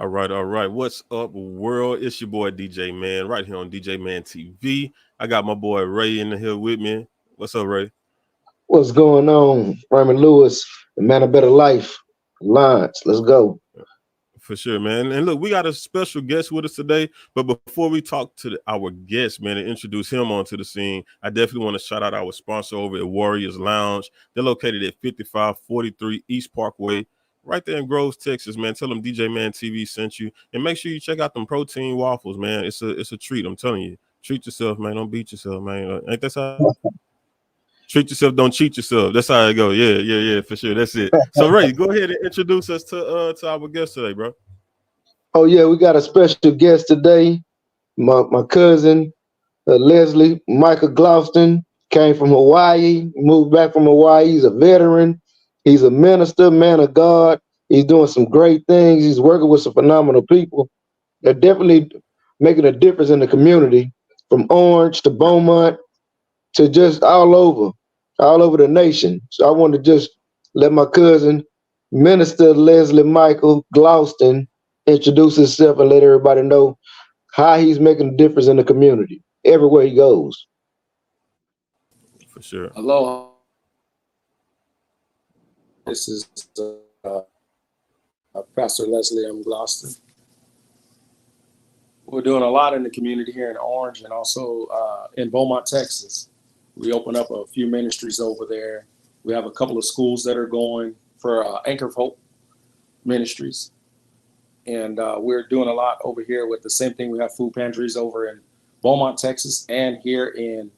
All right, all right. What's up, world? It's your boy DJ Man, right here on DJ Man TV. I got my boy Ray in the hill with me. What's up, Ray? What's going on? Raymond Lewis, the man of better life. Alliance. Let's go. For sure, man. And look, we got a special guest with us today. But before we talk to our guest, man, and introduce him onto the scene, I definitely want to shout out our sponsor over at Warriors Lounge. They're located at 5543 East Parkway, right there in Groves, Texas, man. Tell them DJ Man TV sent you. And make sure you check out them protein waffles, man. It's a treat, I'm telling you. Treat yourself, man. Don't beat yourself, man. Ain't that how? Treat yourself, don't cheat yourself. That's how I go. Yeah, for sure. That's it. So Ray, go ahead and introduce us to our guest today, bro. Oh yeah, we got a special guest today. My cousin Leslie Michael Gloston came from Hawaii, moved back from Hawaii. He's a veteran. He's a minister, man of God. He's doing some great things. He's working with some phenomenal people. They're definitely making a difference in the community, from Orange to Beaumont to just all over the nation. So I want to just let my cousin, Minister Leslie Michael Gloston, introduce himself and let everybody know how he's making a difference in the community everywhere he goes. For sure. Hello. This is Pastor Leslie M. Gloston. We're doing a lot in the community here in Orange and also in Beaumont, Texas. We opened up a few ministries over there. We have a couple of schools that are going for Anchor of Hope Ministries. And we're doing a lot over here with the same thing. We have food pantries over in Beaumont, Texas, and here in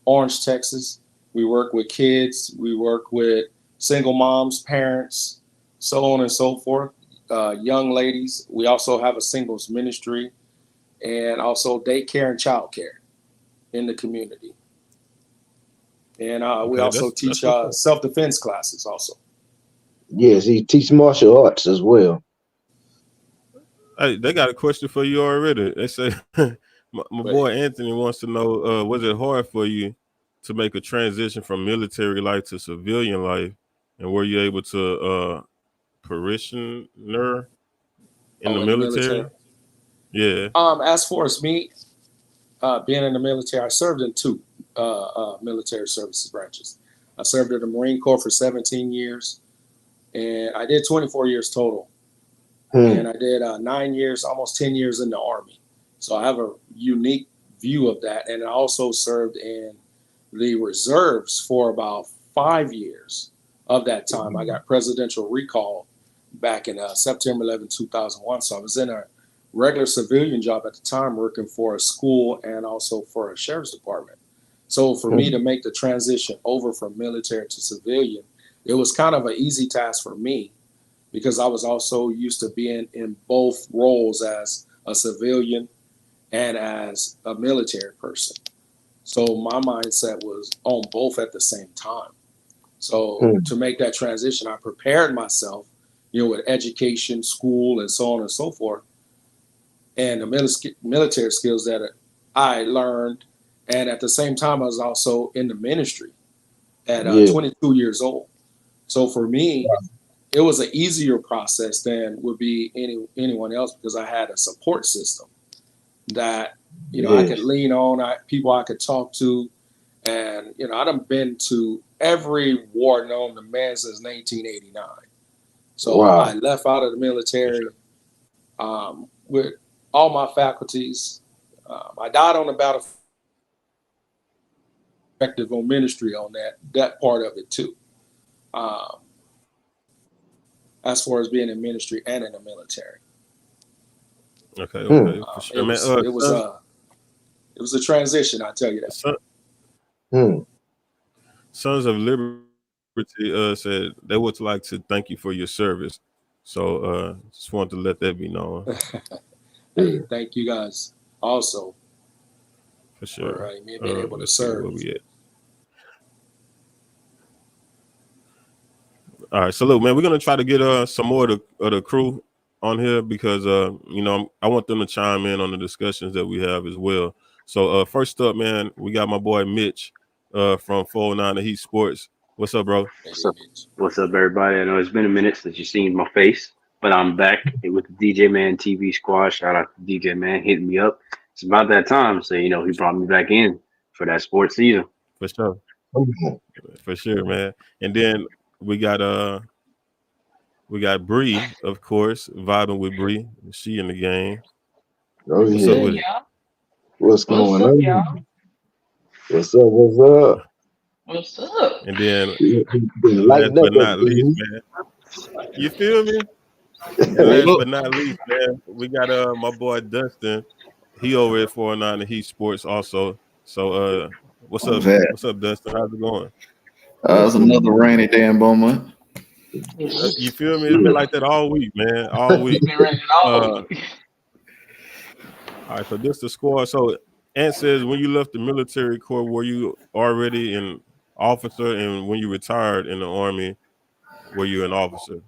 Orange, Texas. We work with kids. We work with single moms, parents, so on and so forth, young ladies. We also have a singles ministry and also daycare and childcare in the community. And we also teach self-defense classes also. Yes, he teaches martial arts as well. Hey, they got a question for you already. They say my boy Anthony wants to know, was it hard for you to make a transition from military life to civilian life? And were you able to parishioner in the military? Yeah. As far as me being in the military, I served in two military services branches. I served in the Marine Corps for 17 years, and I did 24 years total. And I did 9 years, almost 10 years in the Army. So I have a unique view of that. And I also served in the reserves for about 5 years of that time. I got presidential recall back in September 11, 2001. So I was in a regular civilian job at the time, working for a school and also for a sheriff's department. So for me to make the transition over from military to civilian, it was kind of an easy task for me, because I was also used to being in both roles as a civilian and as a military person. So my mindset was on both at the same time. So to make that transition, I prepared myself, with education, school, and so on and so forth, and the military skills that I learned. And at the same time, I was also in the ministry at 22 years old. So for me, it was an easier process than would be anyone else, because I had a support system that, I could lean on, people I could talk to. And, I done been to every war known to man since 1989. So I left out of the military with all my faculties. I died on the battlefield, effective on ministry on that part of it too. As far as being in ministry and in the military. Okay, for sure, man. It was a transition, I tell you that. Sons of Liberty said they would like to thank you for your service. So just wanted to let that be known. Hey, thank you guys also. For sure. For me being able to serve. All right, so look, man, we're gonna try to get some more of the crew on here, because I want them to chime in on the discussions that we have as well. So first up, man, we got my boy Mitch from 409 The Heat Sports. What's up, bro? What's up, everybody? I know it's been a minute since you've seen my face. But I'm back with the DJ Man TV squad. Shout out to DJ Man hitting me up. It's about that time. So, he brought me back in for that sports season. For sure. Oh, For sure, man. And then we got Bree, of course, vibing with Bree. She in the game. What's up yeah. with it? y'all? What's What's going up, on? y'all? What's up? What's up? What's up? And then last Lighten up but up, not least, dude. man. You feel me? And Hey, last look. but not least, man, we got my boy Dustin. He over at 409 and Heat Sports also. So what's I'm up? fat. What's up, Dustin? How's it going? It's another rainy day in Beaumont. You feel me? It's been like that all week, man. All week. It's been raining all Uh week. all right, so this the score. So Ant says when you left the military corps, were you already an officer? And when you retired in the army, were you an officer?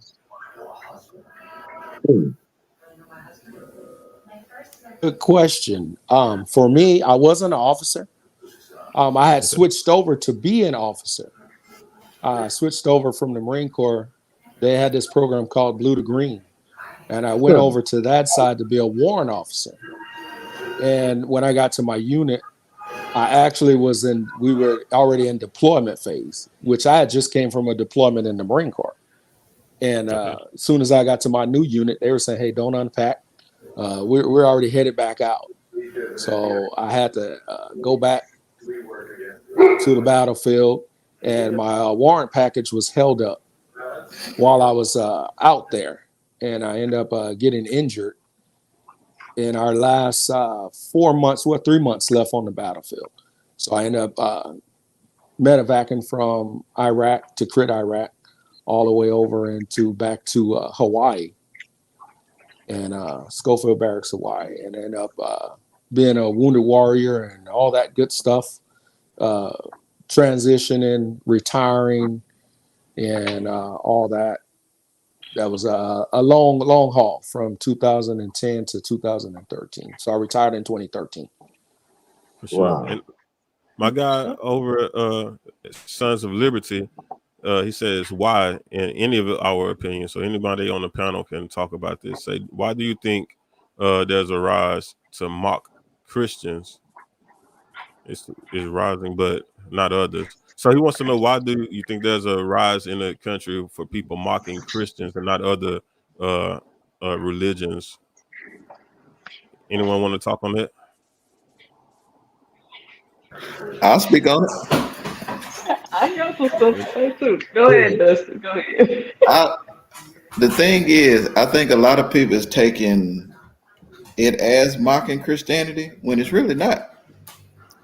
Good question. For me, I wasn't an officer. I had Okay. switched over to be an officer. I switched over from the Marine Corps. They had this program called Blue to Green, and I went over to that side to be a warrant officer. And when I got to my unit, I actually we were already in deployment phase, which I had just came from a deployment in the Marine Corps. And Okay. as soon as I got to my new unit, they were saying, "Hey, don't unpack. We're already headed back out." So I had to go back to the battlefield, and my warrant package was held up while I was out there, and I ended up getting injured in our last 4 months. 3 months left on the battlefield. So I ended up medevacing from Iraq to Crit Iraq, all the way over into back to Hawaii and Schofield Barracks, Hawaii, and ended up being a wounded warrior and all that good stuff. Uh, Transitioning, retiring, and all that. That was a long, long haul from 2010 to 2013. So I retired in 2013. For sure. Wow. And my guy over at Sons of Liberty, he says why in any of our opinions. So anybody on the panel can talk about this. Say why do you think there's a rise to mock Christians? Is rising, but not others. So he wants to know why do you think there's a rise in the country for people mocking Christians and not other uh, religions? Anyone want to talk on that? I'll speak on it. I got some stuff to say too. Go ahead, Dustin. Go ahead. I, the thing is, I think a lot of people is taking it as mocking Christianity when it's really not.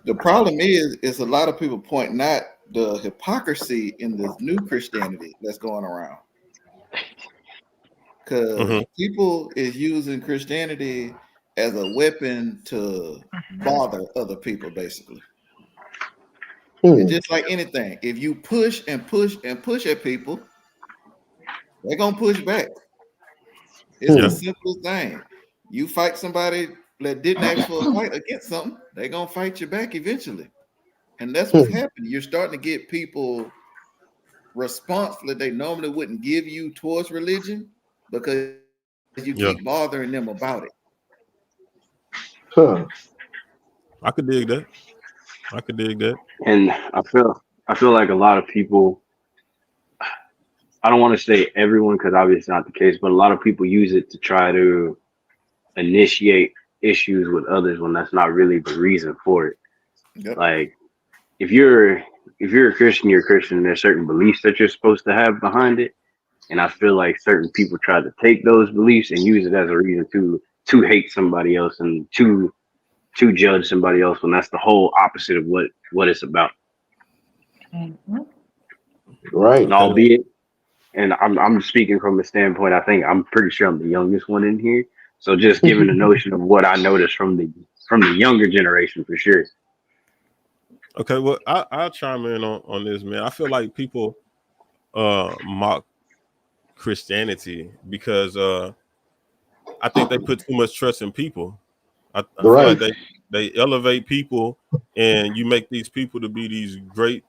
The problem is a lot of people pointing out the hypocrisy in this new Christianity that's going around. Because Mm-hmm. people is using Christianity as a weapon to bother other people, basically. It's just like anything. If you push and push and push at people, they're gonna push back. It's the Yeah. simplest thing. You fight somebody that didn't ask for a fight against something, they're gonna fight you back eventually. And that's what's happening. You're starting to get people response that they normally wouldn't give you towards religion because you keep Yeah. bothering them about it. Huh. I could dig that. I could dig that. And I feel like a lot of people, I don't want to say everyone because obviously it's not the case, but a lot of people use it to try to initiate issues with others when that's not really the reason for it. Yep. Like if you're a Christian, you're a Christian, and there's certain beliefs that you're supposed to have behind it. And I feel like certain people try to take those beliefs and use it as a reason to hate somebody else and to judge somebody else when that's the whole opposite of what it's about. Mhm. Right. And Okay. albeit, and I'm speaking from a standpoint, I think I'm pretty sure I'm the youngest one in here. So just giving the notion of what I noticed from the younger generation for sure. Okay. Well, I'll chime in on this, man. I feel like people mock Christianity because I think they put too much trust in people. I feel Right. like they elevate people and you make these people to be these great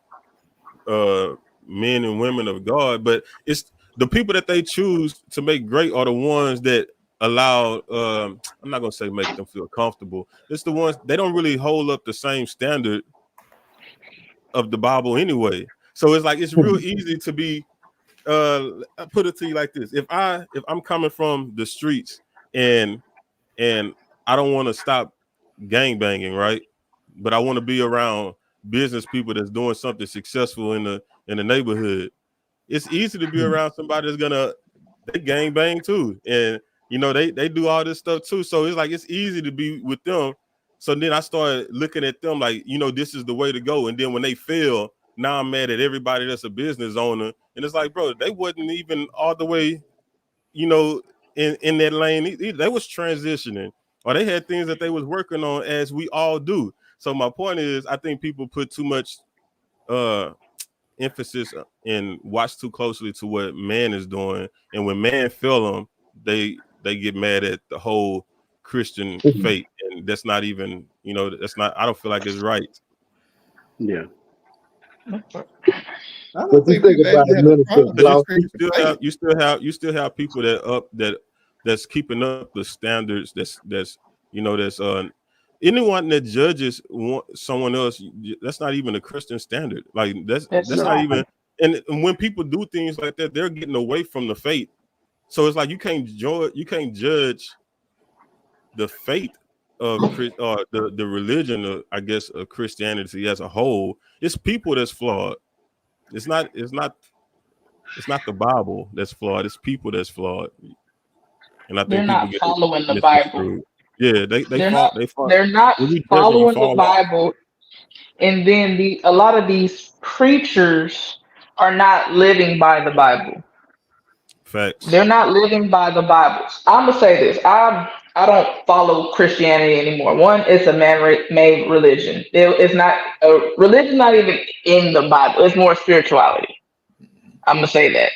uh men and women of God, but it's the people that they choose to make great are the ones that allow. I'm not gonna say make them feel comfortable. It's the ones they don't really hold up the same standard of the Bible anyway. So it's like it's real easy to be. I put it to you like this: if I'm coming from the streets and I don't want to stop gang banging, right? But I want to be around business people that's doing something successful in the neighborhood. It's easy to be around somebody that's gonna they gang bang too, and they do all this stuff too. So it's like it's easy to be with them. So then I started looking at them like, this is the way to go. And then when they fail, now I'm mad at everybody that's a business owner. And it's like, bro, they wasn't even all the way, in that lane. They was transitioning, or they had things that they was working on, as we all do. So my point is, I think people put too much emphasis and watch too closely to what man is doing, and when man fell them, they get mad at the whole Christian faith, and that's not even, that's not. I don't feel like it's right. Yeah. I What don't you think think people about ever it, had a Minister problem with Blau? You still have people that's keeping up the standards. That's anyone that judges someone else. That's not even a Christian standard. Like that's That's not right. even. And when people do things like that, they're getting away from the faith. So it's like you can't judge the faith of the religion of, I guess, of Christianity as a whole. It's people that's flawed. It's not the Bible that's flawed. It's people that's flawed. And I They're think people not get it following the Bible. misconstrued. Yeah, they They're fall. not. They fall. They're not When you judge them, you following the fall off. Bible, and then a lot of these preachers are not living by the Bible. Facts. They're not living by the Bible. I'm gonna say this. I don't follow Christianity anymore. One, it's a man-made religion. It's not a religion. Not even in the Bible. It's more spirituality. I'm gonna say that.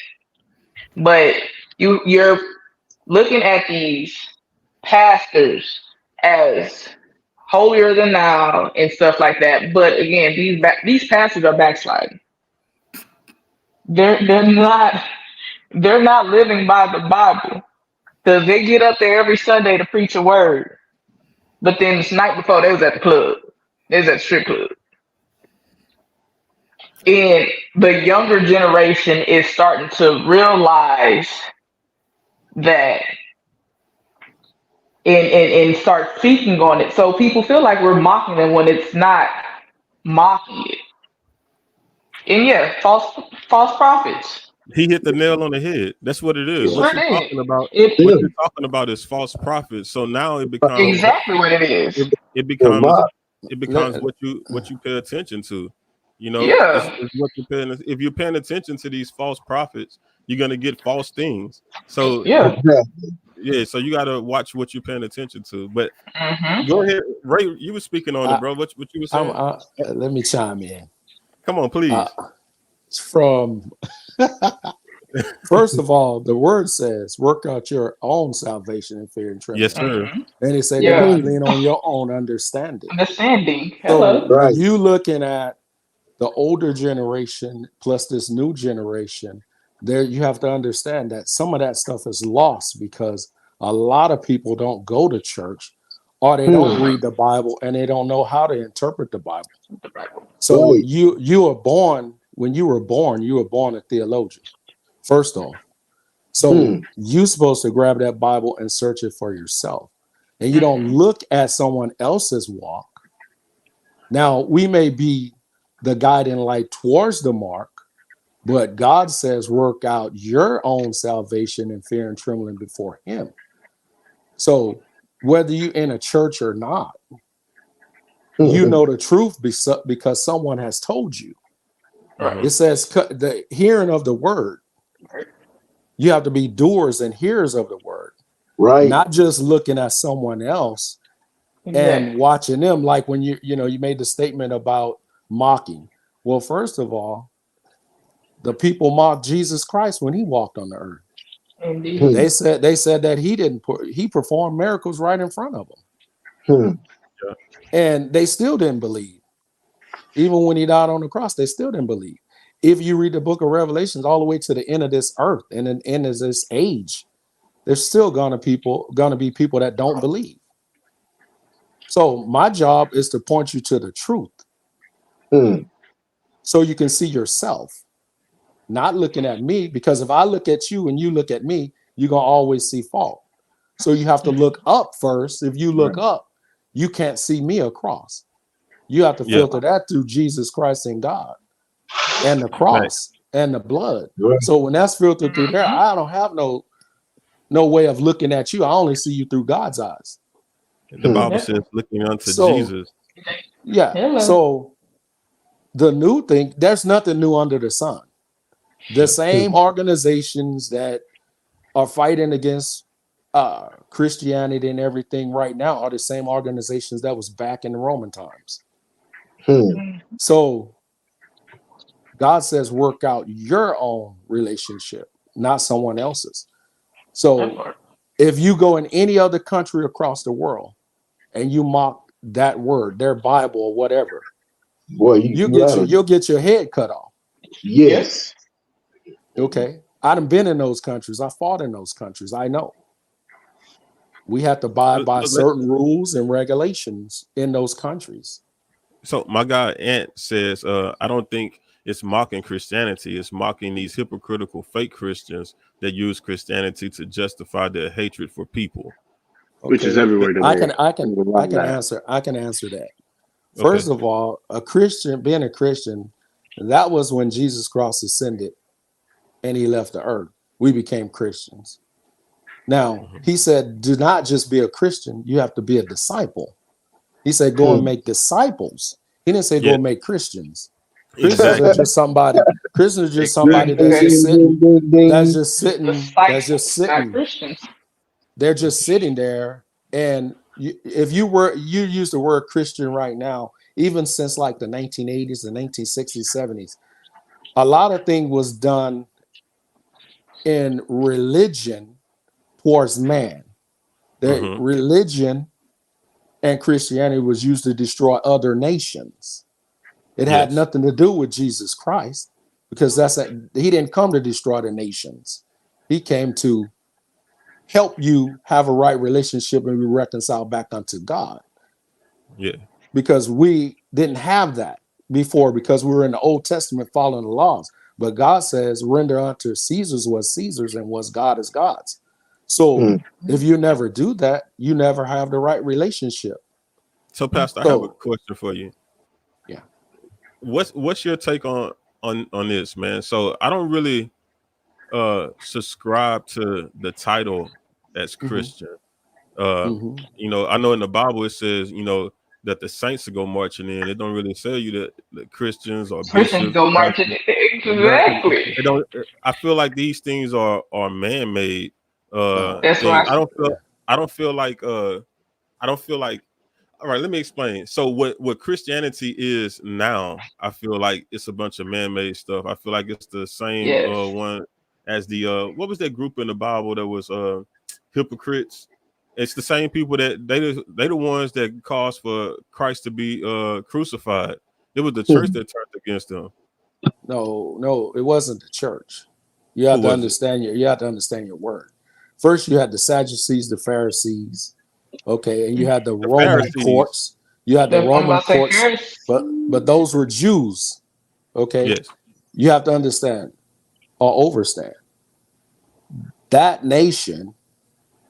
But you're looking at these pastors as holier than thou and stuff like that. But again, these pastors are backsliding. They're not living by the Bible, because they get up there every Sunday to preach a word, but then the night before they was at the club, they was at the strip club. And the younger generation is starting to realize that, and start speaking on it. So people feel like we're mocking them when it's not mocking it. And yeah, false prophets. He hit the nail on the head. That's what it is. It's what it What is. you're talking about is false prophets. So now it becomes Exactly what it is. it becomes Let- what you pay attention to. Yeah. It's what you're paying. If you're paying attention to these false prophets, you're gonna get false things. So Yeah. yeah, so you gotta watch what you're paying attention to. But Hmm. go ahead, Ray. You were speaking on I- it, bro. What you were saying? let me chime in. Come on, please. From First of all, the word says, "Work out your own salvation in fear and trembling." Yes, sir. And it say, "Do Yeah. not lean on your own understanding." Understanding. So Hello. Right. when you looking at the older generation plus this new generation, there you have to understand that some of that stuff is lost because a lot of people don't go to church, or they don't read the Bible, and they don't know how to interpret the Bible. The Bible. So Right. you were born, when you were born a theologian, first off. So you're supposed to grab that Bible and search it for yourself. And you don't look at someone else's walk. Now, we may be the guiding light towards the mark, but God says work out your own salvation in fear and trembling before him. So whether you're in a church or not, you know the truth because someone has told you. Right. It says the hearing of the word. You have to be doers and hearers of the word, Right. not just looking at someone else and watching them. Like when you made the statement about mocking. Well, first of all, the people mocked Jesus Christ when he walked on the earth. Indeed. They said that he performed miracles right in front of them, and they still didn't believe. Even when he died on the cross, they still didn't believe. if you read the book of Revelations all the way to the end of this earth and the end of this age, there's still gonna be people that don't believe. So my job is to point you to the truth so you can see yourself, not looking at me, because if I look at you and you look at me, you're gonna always see fault. So you have to look up first. If you look up, you can't see me across. You have to filter that through Jesus Christ and God and the cross and the blood. So when that's filtered through there, I don't have no way of looking at you. I only see you through God's eyes. The Bible says looking unto So, Jesus. Yeah. So the new thing, there's nothing new under the sun. The same organizations that are fighting against Christianity and everything right now are the same organizations that was back in the Roman times. So God says work out your own relationship, not someone else's. So if you go in any other country across the world and you mock that word, their Bible or whatever, boy, you'll get your head cut off. Yes. Okay. I done been in those countries. I fought in those countries. I know. We have to abide by certain rules and regulations in those countries. So my guy Ant says, I don't think it's mocking Christianity. It's mocking these hypocritical fake Christians that use Christianity to justify their hatred for people. Okay. Which is everywhere today. I can answer that. First of all, being a Christian, that was when Jesus Christ ascended and he left the earth. We became Christians. Now, he said, do not just be a Christian, you have to be a disciple. He said, go and make disciples. He didn't say go and make Christians. Christians are just somebody. Christians are just somebody that's just sitting. They're just sitting there. And if you use the word Christian right now, even since like the 1980s, the 1960s, 70s, a lot of things was done in religion towards man. That religion and Christianity was used to destroy other nations. It had nothing to do with Jesus Christ, because he didn't come to destroy the nations. He came to help you have a right relationship and be reconciled back unto God. Yeah. Because we didn't have that before, because we were in the Old Testament following the laws. But God says, render unto Caesar's what Caesar's and what's God is God's. So if you never do that, you never have the right relationship. So, Pastor, I have a question for you. Yeah. What's your take on this, man? So I don't really subscribe to the title as Christian. You know, I know in the Bible it says, you know, that the saints will go marching in. It don't really tell you that Christians or bishops go marching in. Exactly. It don't. I feel like these things are man-made That's things. why I don't feel like all right, let me explain. So what Christianity is now, I feel like it's a bunch of man-made stuff. I feel like it's the same one as the what was that group in the Bible that was hypocrites? It's the same people that they the ones that caused for Christ to be crucified. It was the church that turned against them. No, it wasn't the church. You have to understand your word. First, you had the Sadducees, the Pharisees, okay, and you had the Roman courts. You had the Roman courts, but those were Jews, okay. Yes. You have to understand or overstand that nation,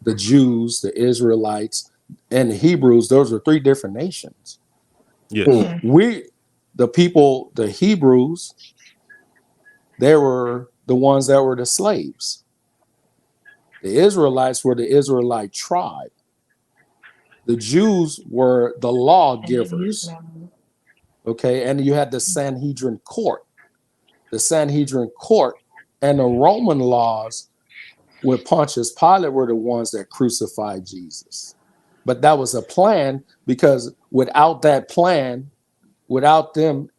the Jews, the Israelites, and the Hebrews. Those are three different nations. Yes. The Hebrews, they were the ones that were the slaves. The Israelites were the Israelite tribe. The Jews were the lawgivers. Okay, and you had the Sanhedrin court. The Sanhedrin court and the Roman laws with Pontius Pilate were the ones that crucified Jesus. But that was a plan, because without that plan, without them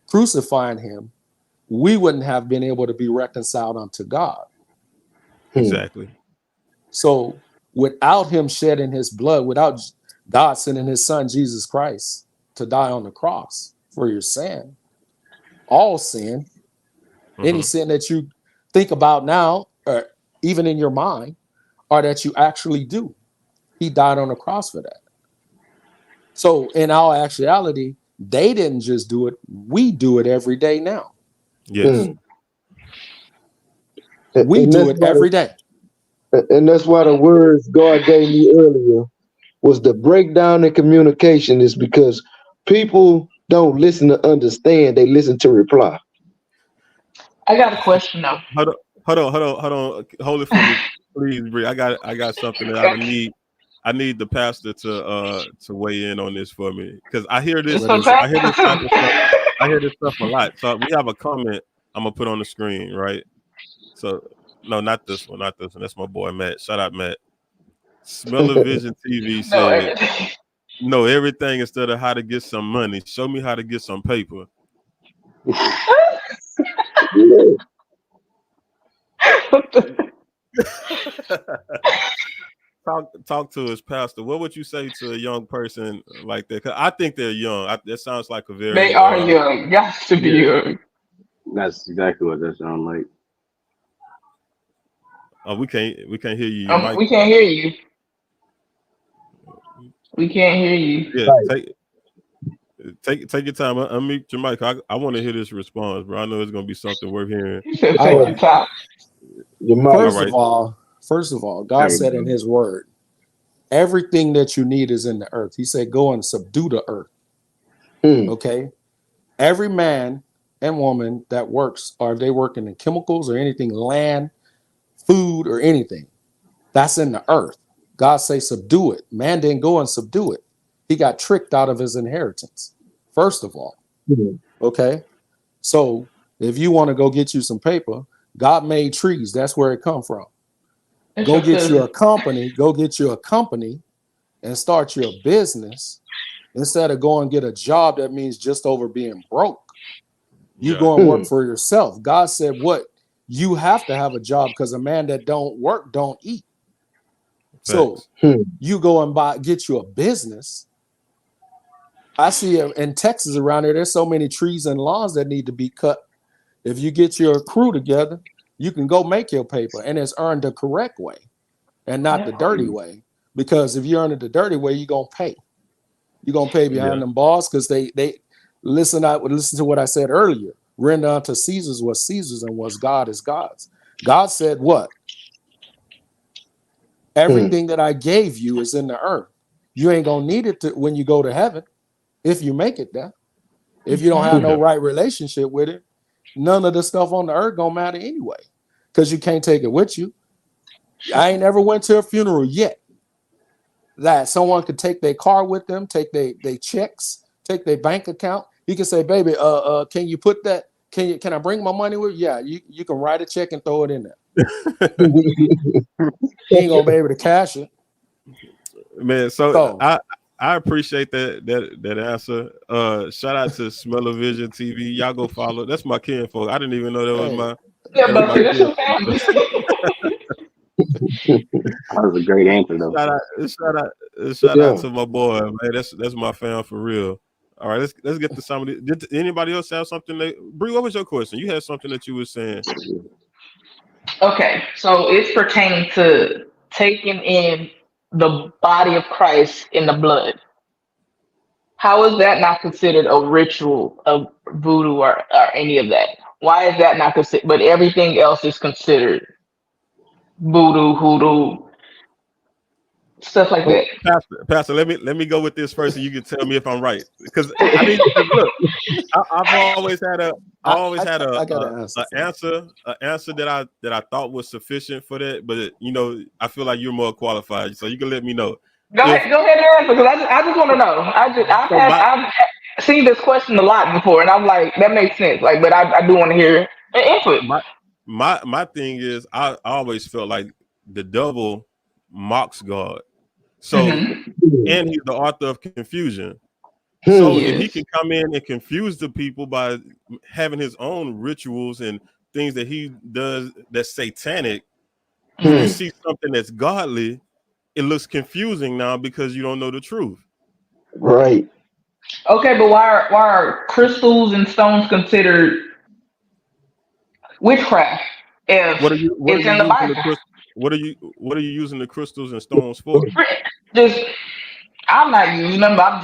crucifying him, we wouldn't have been able to be reconciled unto God. Exactly. So without him shedding his blood, without God sending his son, Jesus Christ, to die on the cross for your sin, all sin, Any sin that you think about now, or even in your mind, or that you actually do. He died on the cross for that. So in our actuality, they didn't just do it. We do it every day now. Yes. We do it every day. And that's why the words God gave me earlier was the breakdown in communication is because people don't listen to understand, they listen to reply. I got a question though. Hold on. Hold it for me, please, Bree. I got something that I need the pastor to weigh in on this for me, because I hear this So I hear this type of stuff. I hear this stuff a lot. So we have a comment I'm gonna put on the screen, right? So no, not this one, not this one. That's my boy Matt. Shout out Matt. Smell-O-Vision TV no, said, "Know everything instead of how to get some money. Show me how to get some paper." Talk to us, Pastor. What would you say to a young person like that? 'Cause I think they're young. That sounds like a They very are young. Got to be young. That's exactly what that sounds like. we can't hear you. Your mic. We can't hear you. We can't hear you. Yeah, take your time. Unmute your mic. I want to hear this response, bro. I know it's gonna be something worth hearing. You said take your time. First of all, God said in his word, everything that you need is in the earth. He said, go and subdue the earth. Okay. Every man and woman that works, or if they working in chemicals or anything, land, food, or anything, that's in the earth. God say subdue it. Man didn't go and subdue it. He got tricked out of his inheritance, first of all. Okay. So if you want to go get you some paper, God made trees. That's where it come from. Go get you a company and start your business instead of going get a job that means just over being broke. You go and work for yourself. God said, what? You have to have a job, because a man that don't work don't eat. So you go and get you a business. I see in Texas around there, there's so many trees and lawns that need to be cut. If you get your crew together, you can go make your paper, and it's earned the correct way and not the dirty way. Because if you earn it the dirty way, you're going to pay. You're going to pay behind them balls, because they listen to what I said earlier. Render unto Caesar's what's Caesar's, and what's God is God's. God said what? Everything that I gave you is in the earth. You ain't going to need it when you go to heaven, if you make it there. If you don't have no right relationship with it, none of the stuff on the earth gonna matter anyway, because you can't take it with you. I ain't never went to a funeral yet that someone could take their car with them, take their checks, take their bank account. He can say, baby, can you put that? Can I bring my money with you? Yeah, you can write a check and throw it in there. He ain't gonna be able to cash it. Man, so I appreciate that answer. Shout out to Smell-O-Vision TV. Y'all go follow. That's my kinfolk. I didn't even know that was my. Yeah, but that's your family. That was a great answer, though. Shout out to my boy, man. That's my fam for real. All right, let's get to somebody. Did anybody else have something? Bree, what was your question? You had something that you were saying. Okay, so it's pertaining to taking in the body of Christ in the blood. How is that not considered a ritual of voodoo or any of that? Why is that not considered? But everything else is considered voodoo, hoodoo, stuff like that. Pastor, let me go with this first, and you can tell me if I'm right. Because I need to look. I've always had an answer that I thought was sufficient for that, but I feel like you're more qualified, so you can let me know. Go ahead and answer, because I just want to know. I've seen this question a lot before, and I'm like, that makes sense. Like, but I do want to hear an input. My thing is, I always felt like the devil mocks God. So, and he's the author of confusion. So if he can come in and confuse the people by having his own rituals and things that he does that's satanic, when you see something that's godly, it looks confusing now because you don't know the truth. Right. Okay, but why are crystals and stones considered witchcraft if What are you it's in the using the Bible. what are you using the crystals and stones for? Just I'm not using them. I'm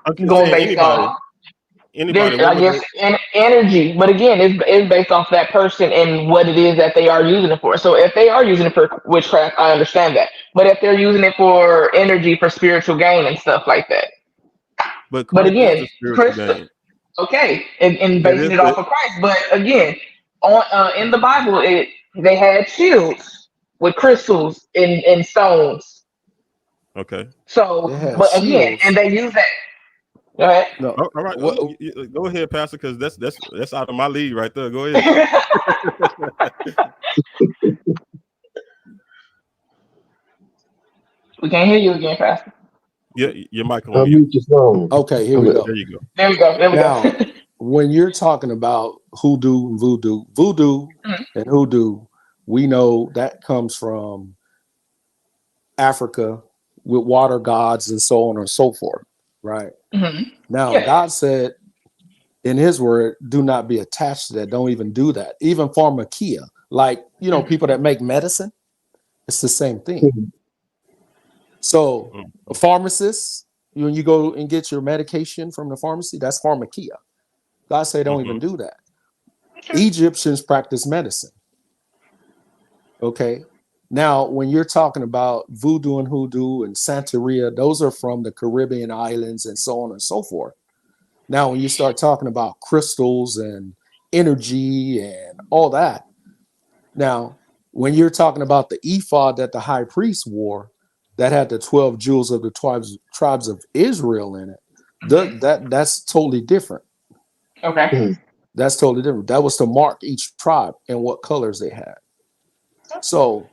I'm just going saying based on anybody. What I would guess they? energy. But again, it's based off that person and what it is that they are using it for. So if they are using it for witchcraft, I understand that. But if they're using it for energy, for spiritual gain and stuff like that, But but Christ is again, the spiritual Chris, game. okay, and It basing is it off of Christ. But again, on in the Bible, they had shields with crystals and stones. okay. So, They had but again, and shields. they use that. Go ahead. No, All right. what? Go ahead, Pastor, because that's out of my league right there. Go ahead. We can't hear you again, Pastor. Yeah, your mic on mute. Unmute your phone. Okay, here we go. There you go. There we go. There we Now, go. when you're talking about hoodoo and voodoo Mhm. and hoodoo, we know that comes from Africa with water gods and so on and so forth, right? Mhm. Now, Yeah. God said in his word, do not be attached to that. Don't even do that. Even pharmakia, like, people that make medicine, it's the same thing. So a pharmacist, when you go and get your medication from the pharmacy, that's pharmakia. God say don't even do that. Egyptians practice medicine. Okay. Now, when you're talking about voodoo and hoodoo and Santeria, those are from the Caribbean islands and so on and so forth. Now, when you start talking about crystals and energy and all that, now, when you're talking about the ephod that the high priest wore, that had the 12 jewels of the tribes of Israel in it, that's totally different. Okay. That's totally different. That was to mark each tribe and what colors they had. So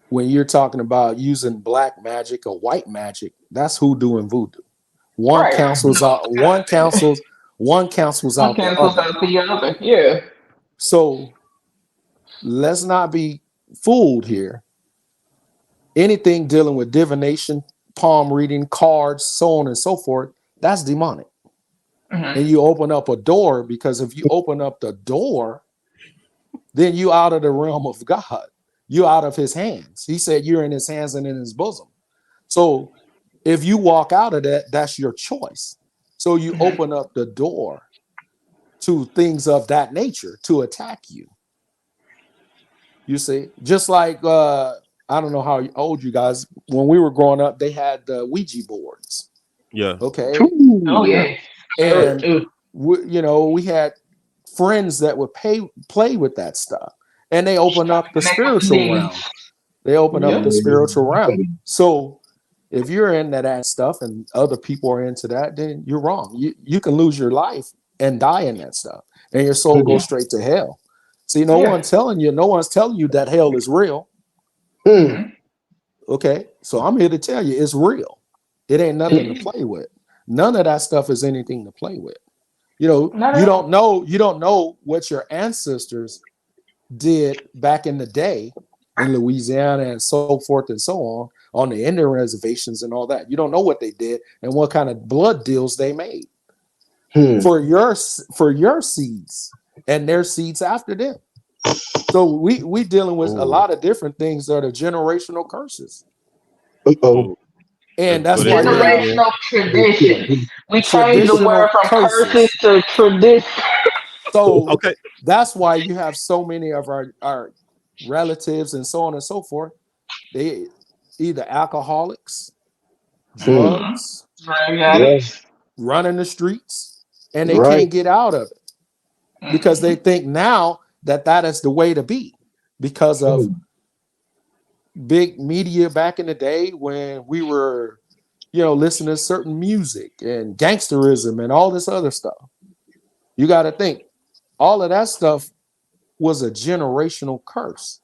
when you're talking about using black magic or white magic, that's hoodoo and voodoo. One Right. cancels out one cancels One out the cancels other. out the other. Yeah. So let's not be fooled here. Anything dealing with divination, palm reading, cards, so on and so forth, that's demonic. Mhm. And you open up a door, because if you open up the door, then you out of the realm of God. You out of his hands. He said you're in his hands and in his bosom. So if you walk out of that, that's your choice. So you open up the door to things of that nature to attack you. You see, just like I don't know how old you guys, when we were growing up, they had the Ouija boards. Yeah. Okay. Oh yeah. And we had friends that would play with that stuff, and they open up the Connect with the spiritual realm. demons. They open up the Yep. spiritual realm. So if you're into that stuff and other people are into that, then you're wrong. You can lose your life and die in that stuff, and your soul goes straight to hell. See, no one's telling you that hell is real. Okay, so I'm here to tell you it's real. It ain't nothing to play with. None of that stuff is anything to play with. You don't know what your ancestors did back in the day in Louisiana and so forth and so on the Indian reservations and all that. You don't know what they did and what kind of blood deals they made for your seeds and their seeds after them. So we dealing with a lot of different things that are generational curses. And that's why you have Generational traditions. We changed the traditional word from curses curses. to tradition. So Okay. that's why you have so many of our relatives and so on and so forth. They either alcoholics, drugs, running the streets, and they can't get out of it because they think now that is the way to be because of big media back in the day when we were, listening to certain music and gangsterism and all this other stuff. You got to think all of that stuff was a generational curse.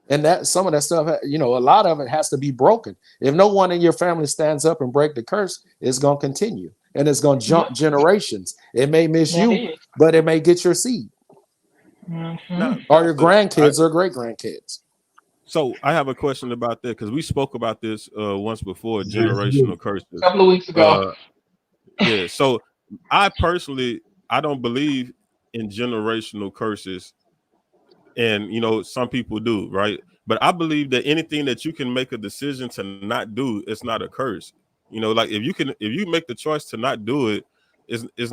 And that some of that stuff, a lot of it has to be broken. If no one in your family stands up and break the curse, it's going to continue and it's going to jump generations. It may miss you, but it may get your seed or your grandkids or great grandkids. So I have a question about that because we spoke about this once before, generational curses. A couple of weeks ago. Yeah. So I personally, I don't believe in generational curses, and some people do, right? But I believe that anything that you can make a decision to not do, it's not a curse. Like if you make the choice to not do it, is it's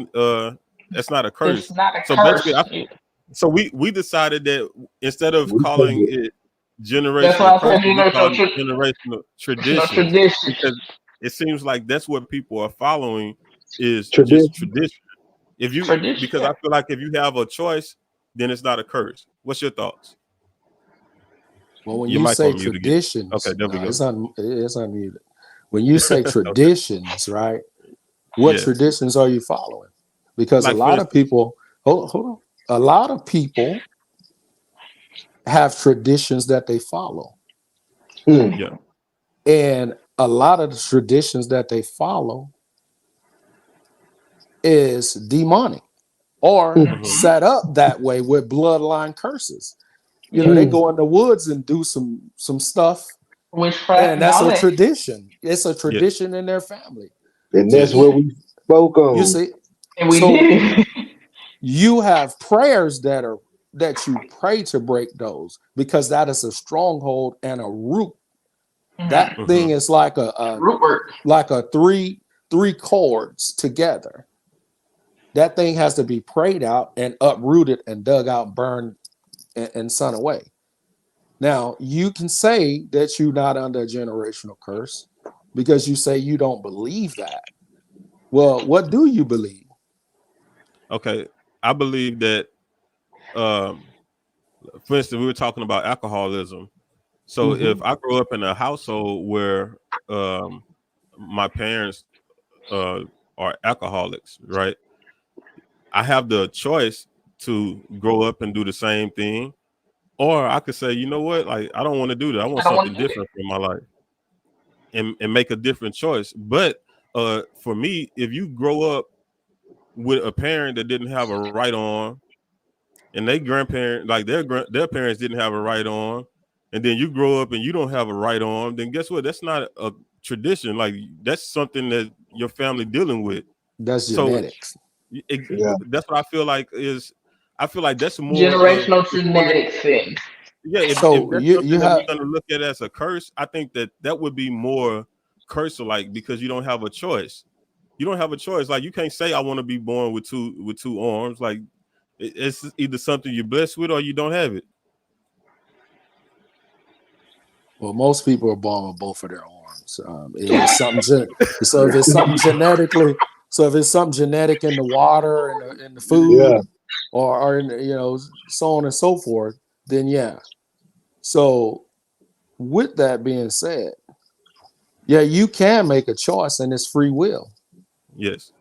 not a curse. It's not a So basically, curse. so we decided that instead of We take calling it. it That's generational why I said curses, we call it generational generational traditions, tradition. because it seems like that's what people are following, is just Tradition. tradition. Tradition. Because I feel like if you have a choice, then it's not a curse. What's your thoughts? Well, when Your you mic say on mute again. traditions, Okay, there we no, go. it's unmuted. When you say Okay. traditions, right? What Yes. traditions are you following? Because a Like, for lot of instance, people, hold on, a lot of people have traditions that they follow, yeah. and a lot of the traditions that they follow is demonic or Hmm. set up that way with bloodline curses. They Mm. go in the woods and do some stuff, Witchcraft and and that's all a that. tradition. It's a Yeah. tradition in their family. And that's Yes. what we spoke You on. see, And we so did it. you have prayers that you pray to break those, because that is a stronghold and a root. That Hmm. thing is like a Root work. like a three chords together. That thing has to be prayed out and uprooted and dug out, burned, and sent away. Now, you can say that you're not under a generational curse because you say you don't believe that. Well, what do you believe? Okay. I believe that, um, for instance, we were talking about alcoholism. So Mm-hmm. if I grew up in a household where um, my parents uh, are alcoholics, right? I have the choice to grow up and do the same thing, or I could say, you know what, like I don't want to do that. I I want don't want something to do different for my life, and make a different choice. But for me, if you grow up with a parent that didn't have a right arm, and they grandparent, like their parents didn't have a right arm, and then you grow up and you don't have a right arm, then guess what? That's not a tradition. Like that's something that your family dealing with. That's So genetics. Yeah. that's what I feel like is. I feel like that's it. more of, Generational if you want to, genetics thing. yeah. If So that's you something that have we're gonna look at as a curse, I think that would be more curse-like, because you don't have a choice. You don't have a choice. Like you can't say I want to be born with two arms. Like it's either something you're blessed with or you don't have it. well, most people are born with both of their arms. If it's something so if it's something genetically, so if it's something genetic in the water and in the Yeah. food, or in so on and so forth, then yeah. So with that being said, yeah, you can make a choice and it's free will. Yes.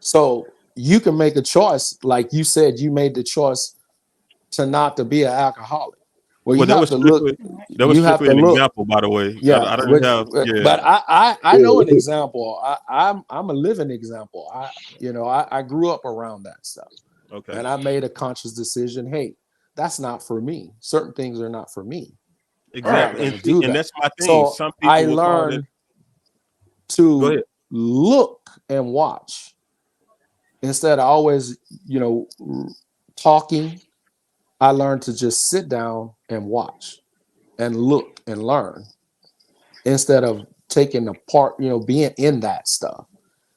So you can make a choice, like you said, you made the choice to be an alcoholic. Well, Well, you have to look. that was You have strictly to an look. example, by the way. Yeah, I didn't have, yeah. but I know an Yeah. example. I'm a living example. I grew up around that stuff, Okay. and I made a conscious decision. Hey, that's not for me. Certain things are not for me. I'm not Exactly. going And to see, do and that. that's my thing. So Some I people will call it. learned Go to ahead. look and watch instead of always, talking. I learned to just sit down and watch and look and learn instead of taking a part, being in that stuff.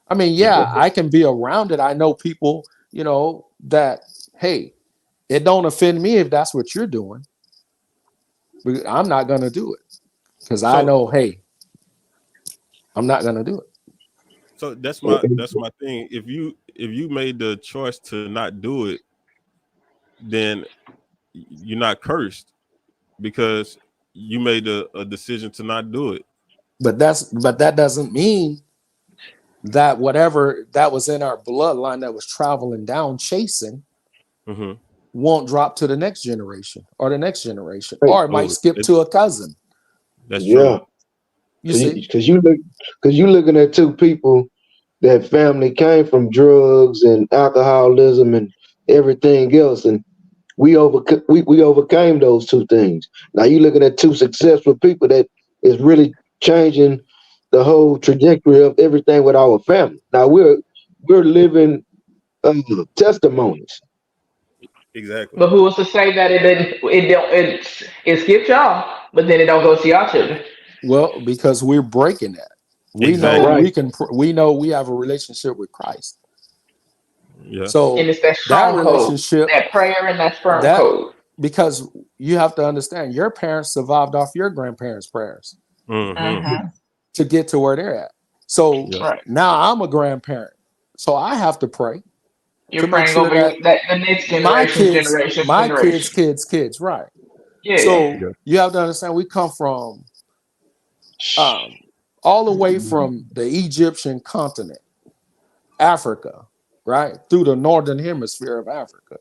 I mean, Yeah. yeah, I can be around it. I know people, that, hey, it don't offend me if that's what you're doing. But I'm not going to do it because I So know, hey, I'm not going to do it. so that's my thing. If you made the choice to not do it, then you're not cursed, because you made a decision to not do it. But that doesn't mean that whatever that was in our bloodline that was traveling down chasing Hmm. won't drop to the next generation or the next generation, Hey, or it might Oh, skip to a cousin. that's yeah. true. You see? Because you looking at two people that family came from drugs and alcoholism and everything else, and we overcame those two things. Now you looking at two successful people that is really changing the whole trajectory of everything with our family. Now we're living testimonies. Exactly. But who was to say that it didn't? It skipped y'all, but then it don't go to y'all children. Well, because we're breaking that. We know Exactly. Right. we can. We know we have a relationship with Christ. Yeah. And So it's that that strong code, relationship, that prayer and that sperm that code. because you have to understand, your parents survived off your grandparents' prayers Mm-hmm. Mm-hmm. to get to where they're at. So Yeah. Right. now I'm a grandparent, so I have to pray to You're make praying sure over that that the next my generation. kids, right? Yeah. So Yeah. you have to understand, we come from um, all the way from the Egyptian continent, Africa, right, through the northern hemisphere of Africa,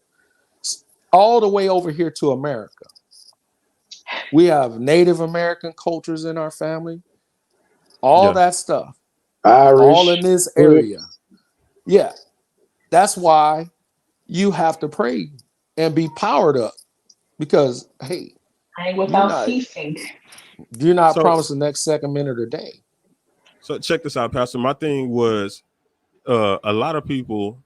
all the way over here to America. We have Native American cultures in our family, all Yeah. that stuff, all Irish. in this area. Yeah, that's why you have to pray and be powered up because hey, Praying you're without not ceasing. So promised the next second, minute, or day. so check this out, Pastor. My thing was a lot of people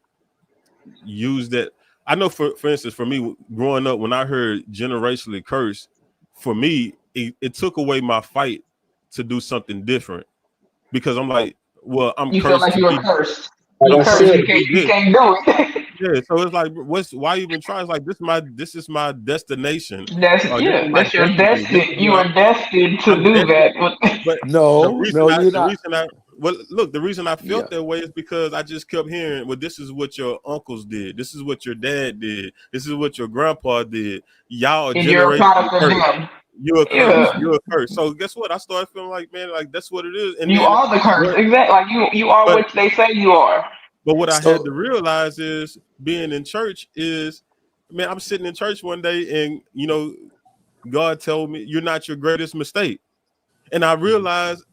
use that. I know for instance, for me growing up, when I heard generationally cursed, for me, it took away my fight to do something different because I'm like, well, I'm You feel cursed like to you are be cursed. Like You I'm I cursed. cursed said, to be You this. can't do it. Yeah, so it's like, why even try? It's like this is my destination, or this is my That's your destiny. This is destiny. You what are destined to I'm do destined. that. But No, no, you're the not. reason I well look, the reason I Yeah. felt that way is because I just kept hearing, well, this is what your uncles did, this is what your dad did, this is what your grandpa did. Y'all are And you're a generationally product of cursed. them. You're a curse. Yeah. You're a curse. So guess what? I started feeling like, man, like that's what it is. And You then are the curse. what? Exactly. Like you are But what they say you are. but what I had to So realize is being in church is, man, I'm sitting in church one day and God told me you're not your greatest mistake. And I realized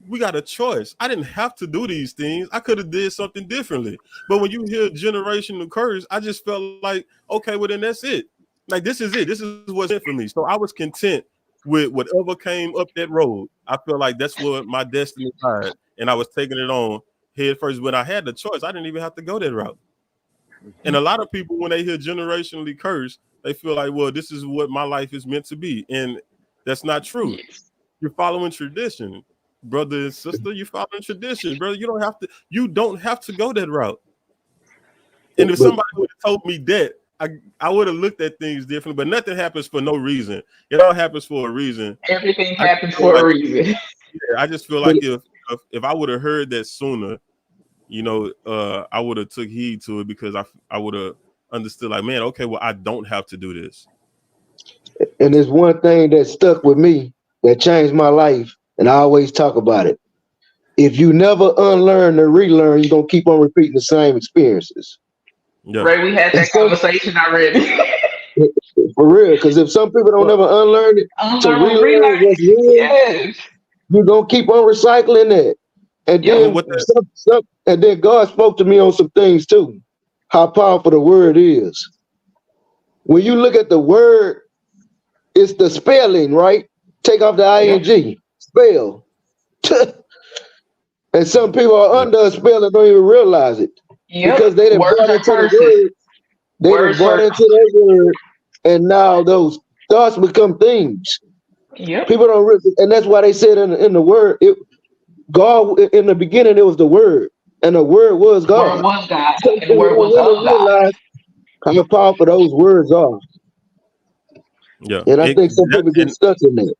we got a choice. I didn't have to do these things. I could have did something differently. But when you hear generational curse, I just felt like, okay, well then that's it. Like this is it. This is what's in for me. So I was content with whatever came up that road. I felt like that's what my destiny lied, and I was taking it on head first. When I had the choice, I didn't even have to go that route. And a lot of people, when they hear generationally cursed, they feel like, well, this is what my life is meant to be. And that's not true. Yes. You're following tradition, brother and sister. You're following tradition, brother. You don't have to go that route. And if but somebody would have told me that, I would have looked at things differently. But nothing happens for no reason. It all happens for a reason. Everything I just happens feel for a like, reason. yeah, I just feel but like if I would have heard that sooner, I would have took heed to it because I would have understood, like, man, okay, well, I don't have to do this. and there's one thing that stuck with me that changed my life, and I always talk about it. If you never unlearn or relearn, you're gonna keep on repeating the same experiences. Yeah. Ray, we had And that so, conversation already. for real, because if some people don't Well, ever unlearn it to Unlearn and relearn relearn. what's real, Yes. you're gonna keep on recycling that. And Yep. well, then what that and then God spoke to me on some things too. How powerful the word is. When you look at the word, it's the spelling, right? Take off the Yep. ing, spell. And some people are Yeah. under a spell and don't even realize it because Yep. they didn't Words bought are into the curses. word. They didn't Words bought are. into that word, and now those thoughts become things. Yep. People don't, and that's why they said in the word, God in the beginning it was the word, and the word was Word God. was God, Some and the people word don't was really of God. realize how powerful those words are, Yeah. and I think some people get And stuck in that.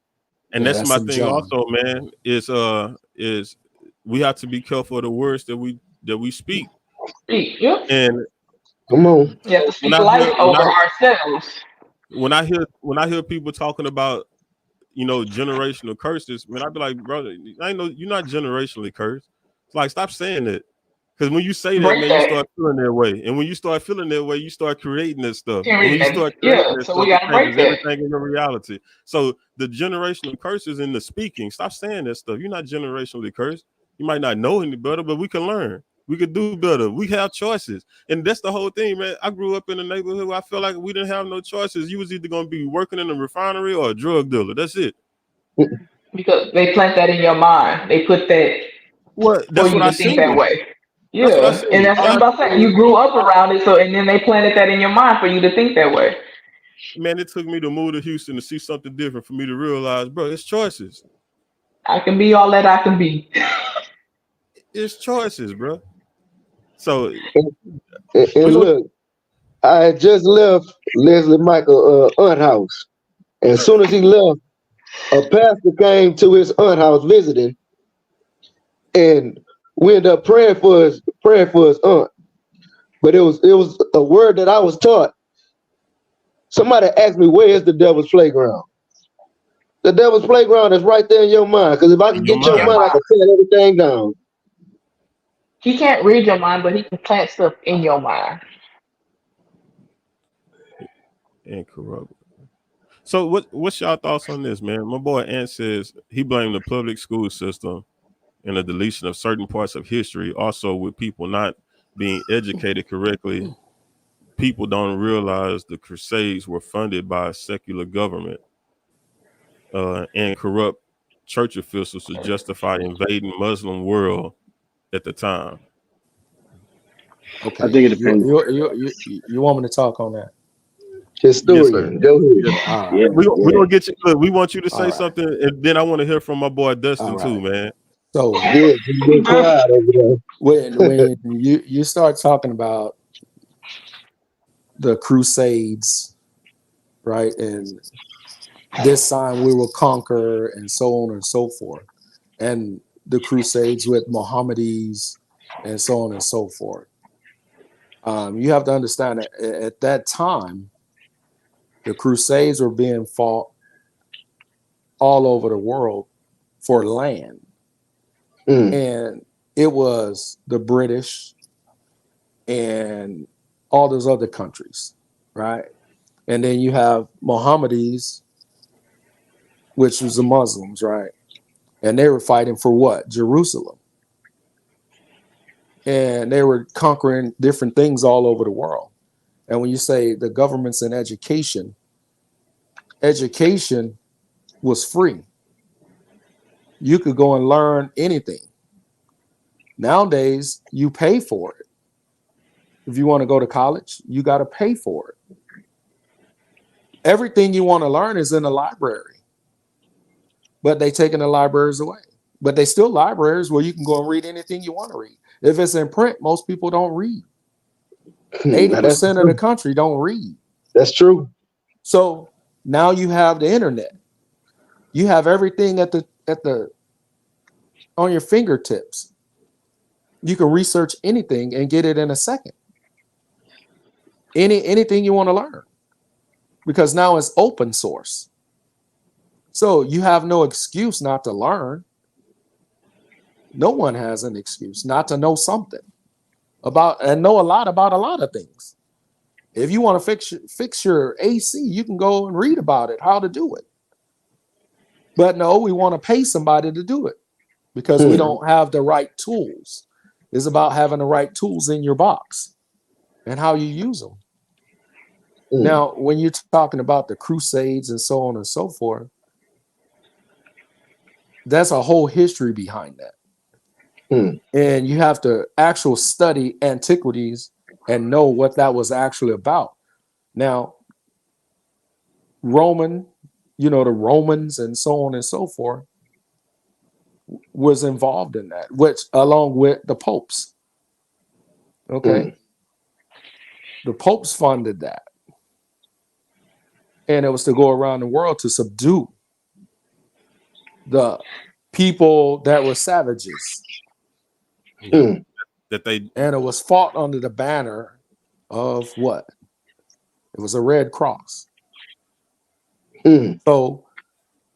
yeah, that's that's my in thing John. also, man, is we have to be careful of the words that we speak. Yep. And Come on, You have to when speak I life hear over ourselves. when I hear people talking about generational curses, man, I'd be like, brother, I know you're not generationally cursed. It's like, stop saying that. Because when you say that, Break man, you that. start feeling that way. And when you start feeling that way, you start creating that stuff. Can't And when read you that. start creating Yeah. that So we stuff, it gotta break changes that. everything in your reality. So the generational curses in the speaking, stop saying that stuff. You're not generationally cursed. You might not know any better, but we can learn. We could do better. We have choices. And that's the whole thing, man. I grew up in a neighborhood where I felt like we didn't have no choices. You was either going to be working in a refinery or a drug dealer. That's it. Because they plant that in your mind. They put that Well, for that's what you I to think that seen. way. That's what I Yeah, said. and that's what I'm about to say. You grew up around it, so and then they planted that in your mind for you to think that way. Man, it took me to move to Houston to see something different for me to realize, bro, it's choices. I can be all that I can be. It's choices, bro. So And we gonna look, I had just left Leslie Michael aunt house. And as soon as he left, a pastor came to his aunt house visiting, and we ended up praying for his aunt. But it was a word that I was taught. Somebody asked me, where is the devil's playground? The devil's playground is right there in your mind. Because if I in can your get your Your mind. mind, I mind. can tear everything down. He can't read your mind, but he can plant stuff in your mind. Incorruptible. So what's y'all thoughts on this, man? My boy Ant says he blamed the public school system and the deletion of certain parts of history. Also, with people not being educated correctly, people don't realize the Crusades were funded by a secular government and corrupt church officials to justify invading Muslim world at the time. I Okay, think it depends. you want me to talk on that? Yes, sir. Historian, go ahead. Yes. All Yeah, right, We yeah. gonna get you. Look, we want you to all say right, something, and then I want to hear from my boy all Dustin too, right. man. So Yeah, he's been quiet over when you start talking about the Crusades, right, and this time we will conquer, and so on and so forth, and the Crusades with Mohammedans, and so on and so forth. You have to understand that at that time, the Crusades were being fought all over the world for land. there. And it was the British and all those other countries, right? And then you have Mohammedans, which was the Muslims, right? And they were fighting for what? Jerusalem. And they were conquering different things all over the world. And when you say the government's in education, education was free. You could go and learn anything. Nowadays, you pay for it. If you want to go to college, you got to pay for it. Everything you want to learn is in the library, but they taking the libraries away. But they still libraries where you can go and read anything you want to read. If it's in print, most people don't read. Now that's 80% of the true. country don't read. That's true. So now you have the internet. You have everything at the on your fingertips. You can research anything and get it in a second. Anything you want to learn. Because now it's open source. So you have no excuse not to learn. No one has an excuse not to know something about and know a lot about a lot of things. If you want to fix your AC, you can go and read about it, how to do it. But no, we want to pay somebody to do it because we don't have the right tools. It's about having the right tools in your box and how you use them. Now, when you're talking about the Crusades and so on and so forth, that's a whole history behind that. And you have to actually study antiquities and know what that was actually about. Now, the Romans and so on and so forth was involved in that, which along with the popes. Okay. The popes funded that. And it was to go around the world to subdue the people that were savages. Yeah. That they And it was fought under the banner of what? It was a red cross. So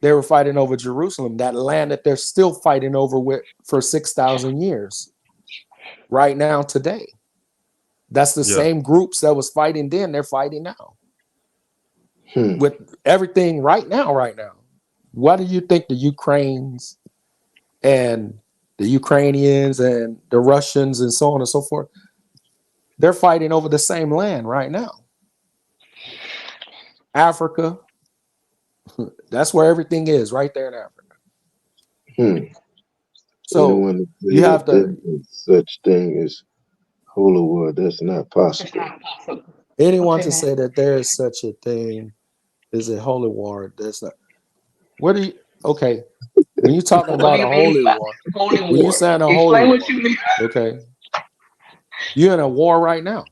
they were fighting over Jerusalem, that land that they're still fighting over with for 6,000 years. Right now, today. That's the Yeah. same groups that was fighting then, they're fighting now. With everything right now. What do you think the Ukrainians and the Ukrainians and the Russians and so on and so forth, they're fighting over the same land right now. Africa, that's where everything is, right there in Africa. So anyone that you have says to. there's such thing as holy war, that's not It's possible. not possible. Anyone Okay, to man. say that there is such a thing is a holy war. That's not. What do you? Okay, when you're talking What do about a you mean holy by war, holy when you're war? saying a holy Explain what war, you mean. okay, you're in a war right now.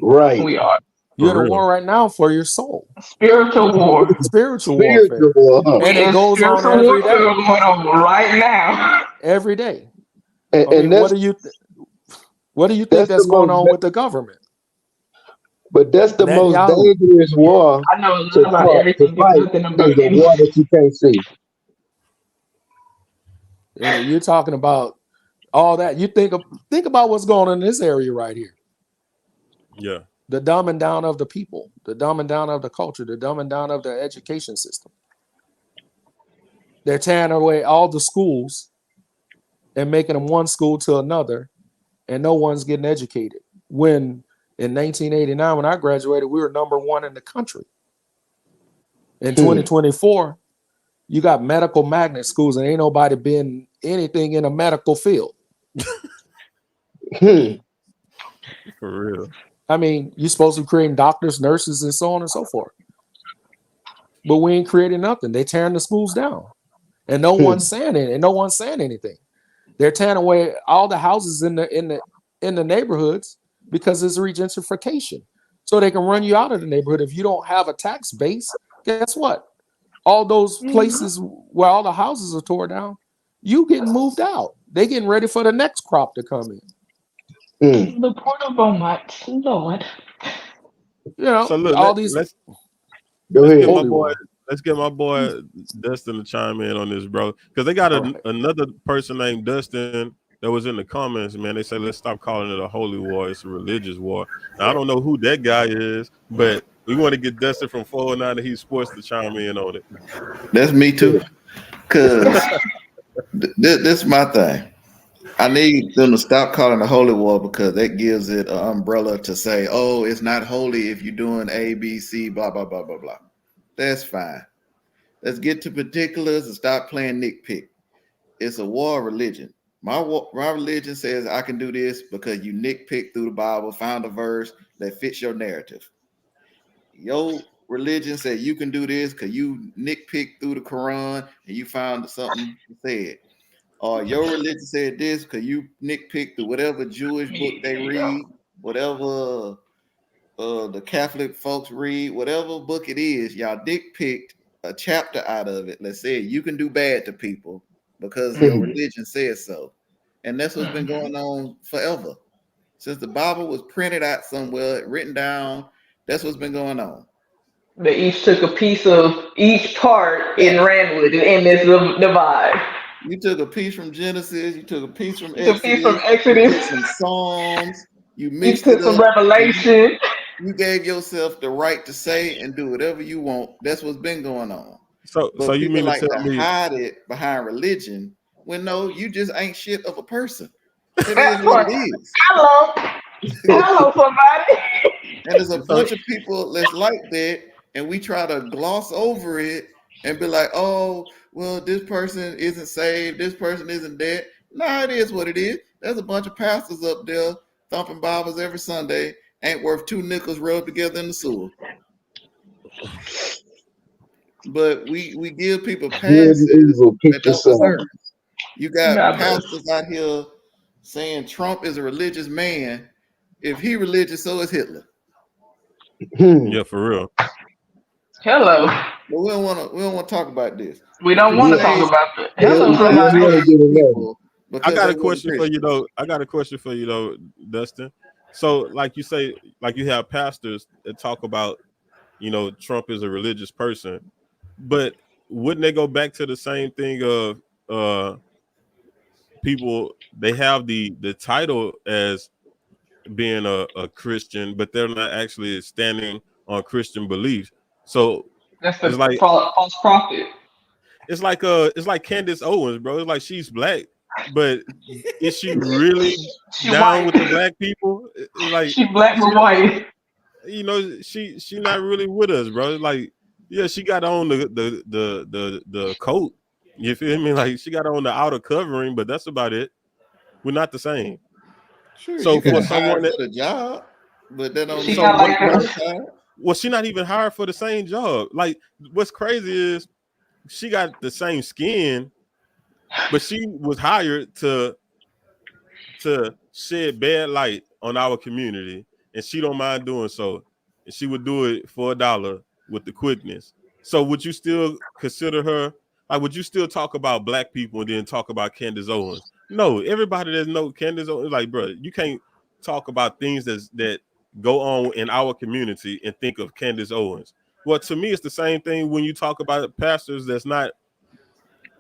Right. We are You're For in a real. war right now for your soul, spiritual war. spiritual Spiritual warfare, war. and We it in goes on spiritual every warfare day. going on right now. Every day. And, I mean, and that's what do you think that's that's the going most on with the government? but that's the most Netanyahu. dangerous war I know a to lot about fight everything and is nothing about the war anything. that you can't see. And you're talking about all that. You think about what's going on in this area right here. Yeah. The dumbing down of the people, the dumbing down of the culture, the dumbing down of the education system. They're tearing away all the schools and making them one school to another, and no one's getting educated. When in 1989, when I graduated, we were number one in the country. In 2024, you got medical magnet schools, and ain't nobody been anything in a medical field. Hmm. For real. I mean, you're supposed to be creating doctors, nurses, and so on and so forth. But we ain't creating nothing. They tearing the schools down. And no one's saying it, and no one's saying anything. They're tearing away all the houses in the neighborhoods because it's gentrification. So they can run you out of the neighborhood. If you don't have a tax base, guess what? All those places where all the houses are torn down, you getting moved out. They getting ready for the next crop to come in. The portable much, Lord. You know, So look, all these let's Go let's get ahead. my holy boy. war. Let's get my boy Dustin to chime in on this, bro. Because they got All right. another person named Dustin that was in the comments, man. They say let's stop calling it a holy war. It's a religious war. Now, I don't know who that guy is, but we want to get Dustin from 409 that he's sports to chime in on it. That's me too. Cause this is my thing. I need them to stop calling it a holy war because that gives it an umbrella to say, oh, it's not holy if you're doing A, B, C, blah, blah, blah, blah, blah. That's fine. Let's get to particulars and stop playing nitpick. It's a war of religion. My religion says I can do this because you nitpick through the Bible, found a verse that fits your narrative. Your religion said you can do this because you nitpick through the Quran and you found something said. Or your religion said this because you nitpick through whatever Jewish book they read, whatever the Catholic folks read, whatever book it is, y'all dick picked a chapter out of it. Let's say you can do bad to people because your religion says so. And that's what's been going on forever. Since the Bible was printed out somewhere, written down, that's what's been going on. They each took a piece of each part Yeah. and ran with it, and it's the divide. You took a piece from Genesis, you took a piece from You took a piece from Exodus, you took Exodus. some Psalms, you You mixed took it some up, and Revelation. you gave yourself the right to say and do whatever you want. That's what's been going on. So But you people mean to like tell to me? hide it behind religion when no, you just ain't shit of a person. It is That's what what. it is. Hello, hello, somebody. And there's a So bunch of people that's like that, and we try to gloss over it and be like, oh, well, this person isn't saved, this person isn't dead. Nah, it is what it is. There's a bunch of pastors up there thumping Bibles every Sunday, ain't worth 2 nickels rubbed together in the sewer. But we give people Good and passes evil, pick that the don't side. deserve. You got God bless. pastors out here saying Trump is a religious man. If he religious, so is Hitler. yeah, for real. Hello. But we don't want to talk about this. We The don't want to Yeah, talk Crusades, about that. the Hello, we Crusades somebody. want to saved get in there. people I because got they a wasn't question for you Christian. though. I got a question for you though, Dustin. So, like you say, like you have pastors that talk about, Trump is a religious person, but wouldn't they go back to the same thing of people? They have the title as being a Christian, but they're not actually standing on Christian beliefs. So That's it's the like false prophet. it's like Candace Owens, bro. It's like she's black, but is she really She down white. with the black people? It's like She black she but white. she not really with us, bro. Like, yeah, she got on the coat, You feel me? Like she got on the outer covering, but that's about it. We're not the same. Sure, So you for got hired someone that for the job, but that don't She mean so not you what like ain't her. qualified. well, she not even hired for the same job. Like what's crazy is she got the same skin, but she was hired to shed bad light on our community, and she don't mind doing so. And she would do it for $1 with the quickness. So would you still consider her? Like, would you still talk about black people and then talk about Candace Owens? No, everybody that knows Candace Owens, like, bro, you can't talk about things that go on in our community and think of Candace Owens. Well, to me, it's the same thing when you talk about pastors that's not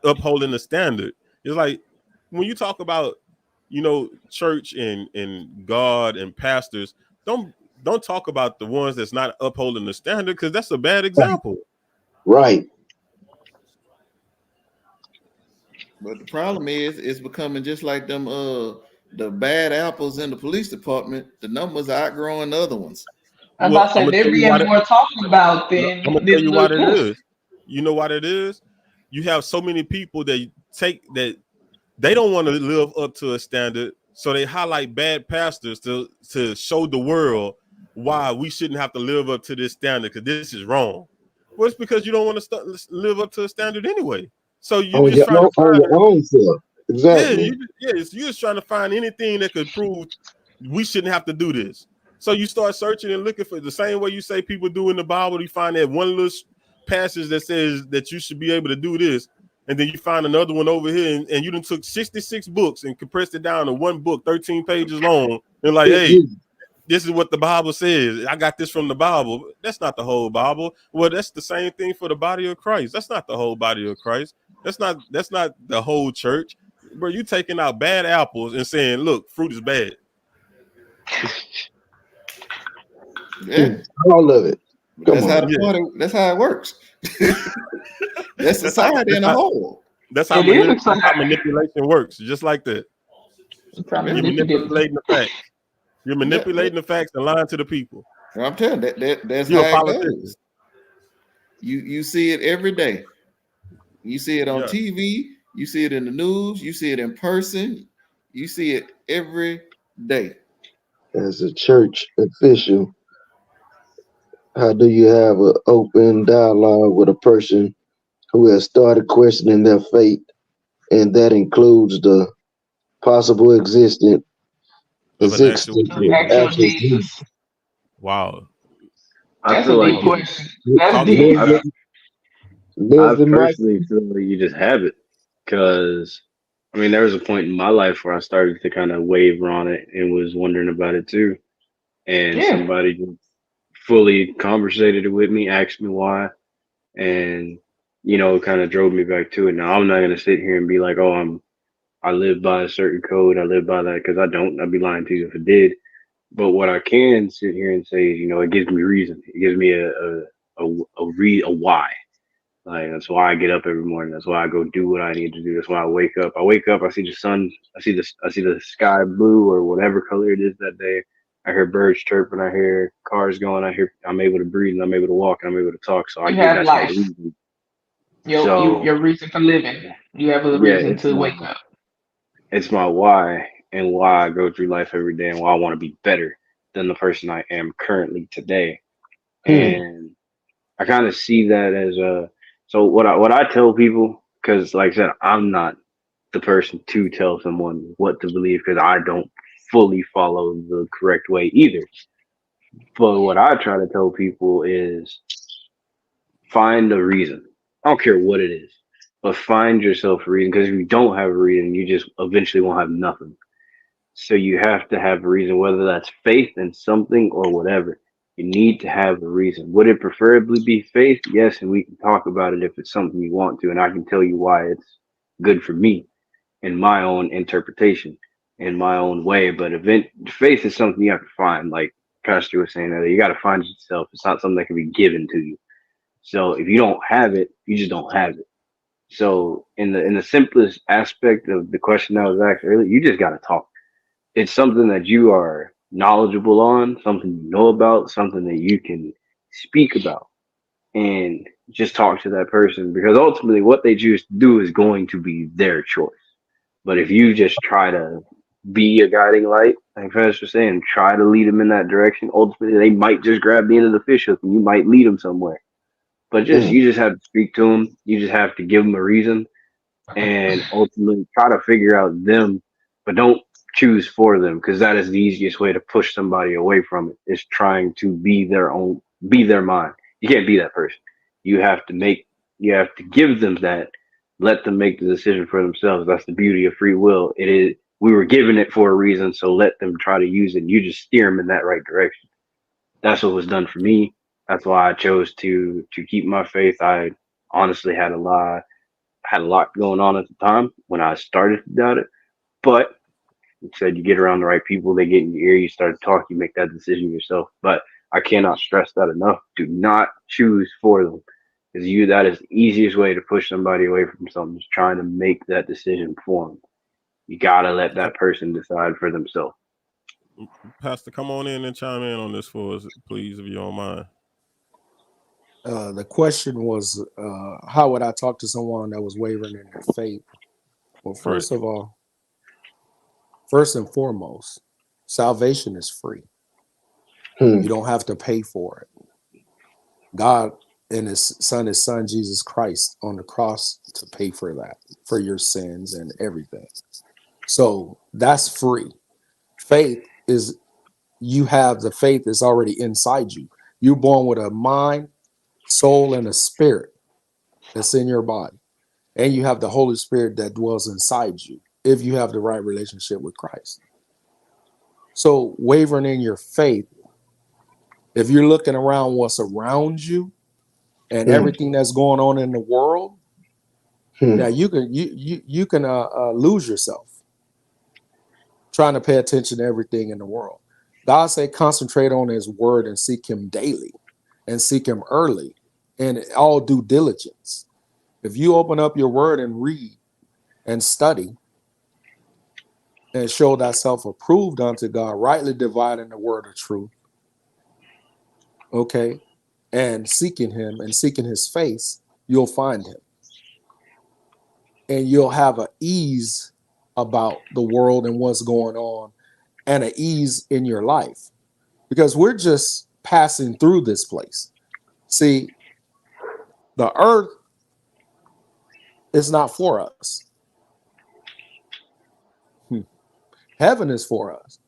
upholding the standard. It's like when you talk about, church and God and pastors, don't don't talk about the ones that's not upholding the standard, because that's a bad example. Right. But the problem is, it's becoming just like them the bad apples in the police department. The numbers are outgrowing the other ones. I was about Well, to I'm say gonna they're tell you why being that, more talked about I'm than gonna tell this you why little that poof. is. You know what it is? You have so many people that take that they don't want to live up to a standard, so they highlight bad pastors to show the world why we shouldn't have to live up to this standard, because this is wrong. Well, it's because you don't want to live up to a standard anyway. So you're On just your trying to on find, your own self. yeah, Exactly. you're just trying to find anything that could prove we shouldn't have to do this. So you start searching and looking for the same way you say people do in the Bible. You find that one little passage that says that you should be able to do this, and then you find another one over here, and you done took 66 books and compressed it down to one book, 13 pages long, and like, It- hey, it- this is what the Bible says. I got this from the Bible. That's not the whole Bible. Well, that's the same thing for the body of Christ. That's not the whole body of Christ. That's not the whole church. Bro, you taking out bad apples and saying, look, fruit is bad. Yeah, all of it. Come that's how on. the Yeah. party. That's how it works. That's That's how society in that's a how whole. that's how It is that's how exciting. manipulation works. Just like that. I'm trying to Yeah, You're manipulate. manipulating the facts. You're yeah. manipulating the facts and lying to the people. I'm telling you, that's how You're a it politician. goes. You see it every day. You see it on Yeah. TV. You see it in the news. You see it in person. You see it every day. As a church official, how do you have an open dialogue with a person who has started questioning their faith, and that includes the possible Of an actual existence Of of Jesus. actual actual Jesus? Jesus. Wow. I That's feel a like deep Wow. question. That's Talk to deep. me. I, Leslie, I Leslie personally Michael. feel like you just have it because I mean there was a point in my life where I started to kind of waver on it and was wondering about it too. And Yeah. somebody just fully conversated it with me, asked me why, and kind of drove me back to it. Now I'm not gonna sit here and be like, oh, I live by a certain code, I live by that, because I don't. I'd be lying to you if I did. But what I can sit here and say is, it gives me reason. It gives me a why. Like that's why I get up every morning. That's why I go do what I need to do. That's why I wake up. I wake up. I see the sun. I see the sky blue or whatever color it is that day. I hear birds chirping. I hear cars going. I hear I'm able to breathe and I'm able to walk and I'm able to talk. So I You get have that's my life. reason. Your So reason for living. You have a yeah, reason to wake up. it's my why and why I go through life every day and why I want to be better than the person I am currently today. Hmm. And I kind of see that as a so what I tell people, because like I said, I'm not the person to tell someone what to believe because I don't fully follow the correct way either. But what I try to tell people is find a reason. I don't care what it is, but find yourself a reason, because if you don't have a reason, you just eventually won't have nothing. So you have to have a reason, whether that's faith in something or whatever. You need to have a reason. Would it preferably be faith? Yes, and we can talk about it if it's something you want to, and I can tell you why it's good for me in my own interpretation, in my own way. But faith is something you have to find. Like Pastor was saying earlier, you got to find it yourself. It's not something that can be given to you. So if you don't have it, you just don't have it. So in the simplest aspect of the question that was asked earlier, you just got to talk. It's something that you are knowledgeable on, something you know about, something that you can speak about. And just talk to that person, because ultimately what they choose to do is going to be their choice. But if you just try to be a guiding light, like Fez was saying, try to lead them in that direction, ultimately they might just grab the end of the fish hook and you might lead them somewhere. But you just have to speak to them. You just have to give them a reason, and ultimately try to figure out them, but don't choose for them, because that is the easiest way to push somebody away from it, is trying to be their mind. You can't be that person. You have to give them that, let them make the decision for themselves. That's the beauty of free will. It is, we were given it for a reason, so let them try to use it. You just steer them in that right direction. That's what was done for me. That's why I chose to keep my faith. I honestly had a lot going on at the time when I started to doubt it. But it said you get around the right people, they get in your ear, you start to talk, you make that decision yourself. But I cannot stress that enough. Do not choose for them. Because that is the easiest way to push somebody away from something, is trying to make that decision for them. You gotta let that person decide for themselves. Pastor, come on in and chime in on this for us, please, if you don't mind. The question was, how would I talk to someone that was wavering in their faith? Well, first of all, first and foremost, salvation is free. You don't have to pay for it. God and his son Jesus Christ on the cross to pay for that, for your sins and everything. So that's free. Faith is, you have the faith is already inside you. You're born with a mind, soul, and a spirit that's in your body. And you have the Holy Spirit that dwells inside you if you have the right relationship with Christ. So wavering in your faith, if you're looking around what's around you and everything that's going on in the world, now you can lose yourself trying to pay attention to everything in the world. God said, concentrate on his word and seek him daily and seek him early and all due diligence. If you open up your word and read and study and show thyself approved unto God, rightly dividing the word of truth, okay, and seeking him and seeking his face, you'll find him. And you'll have an ease about the world and what's going on, and an ease in your life, because we're just passing through this place. See, the earth is not for us. Heaven is for us.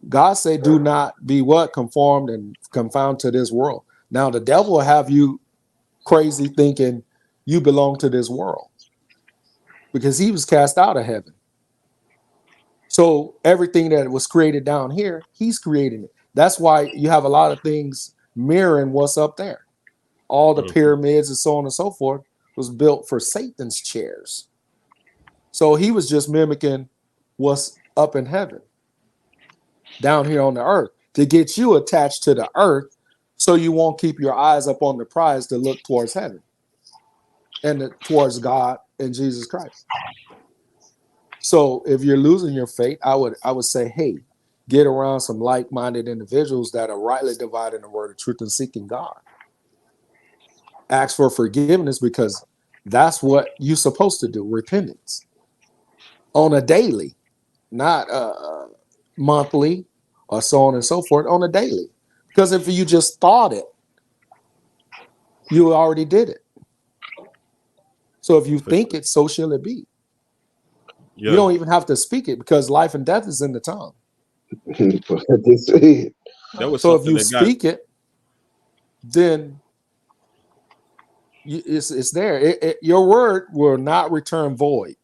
God say, do not be what? Conformed and confound to this world. Now the devil will have you crazy thinking you belong to this world, because he was cast out of heaven. So everything that was created down here, he's creating it. That's why you have a lot of things mirroring what's up there. All the pyramids and so on and so forth was built for Satan's chairs. So he was just mimicking what's up in heaven, down here on the earth, to get you attached to the earth so you won't keep your eyes up on the prize to look towards heaven and towards God and Jesus Christ. So if you're losing your faith, I would say, hey, get around some like-minded individuals that are rightly dividing the word of truth and seeking God. Ask for forgiveness, because that's what you're supposed to do, repentance, on a daily, not monthly or so on and so forth, on a daily. Because if you just thought it, you already did it. So if you think it, so shall it be. Yeah. You don't even have to speak it, because life and death is in the tongue. So if you speak it, then it's there. Your word will not return void.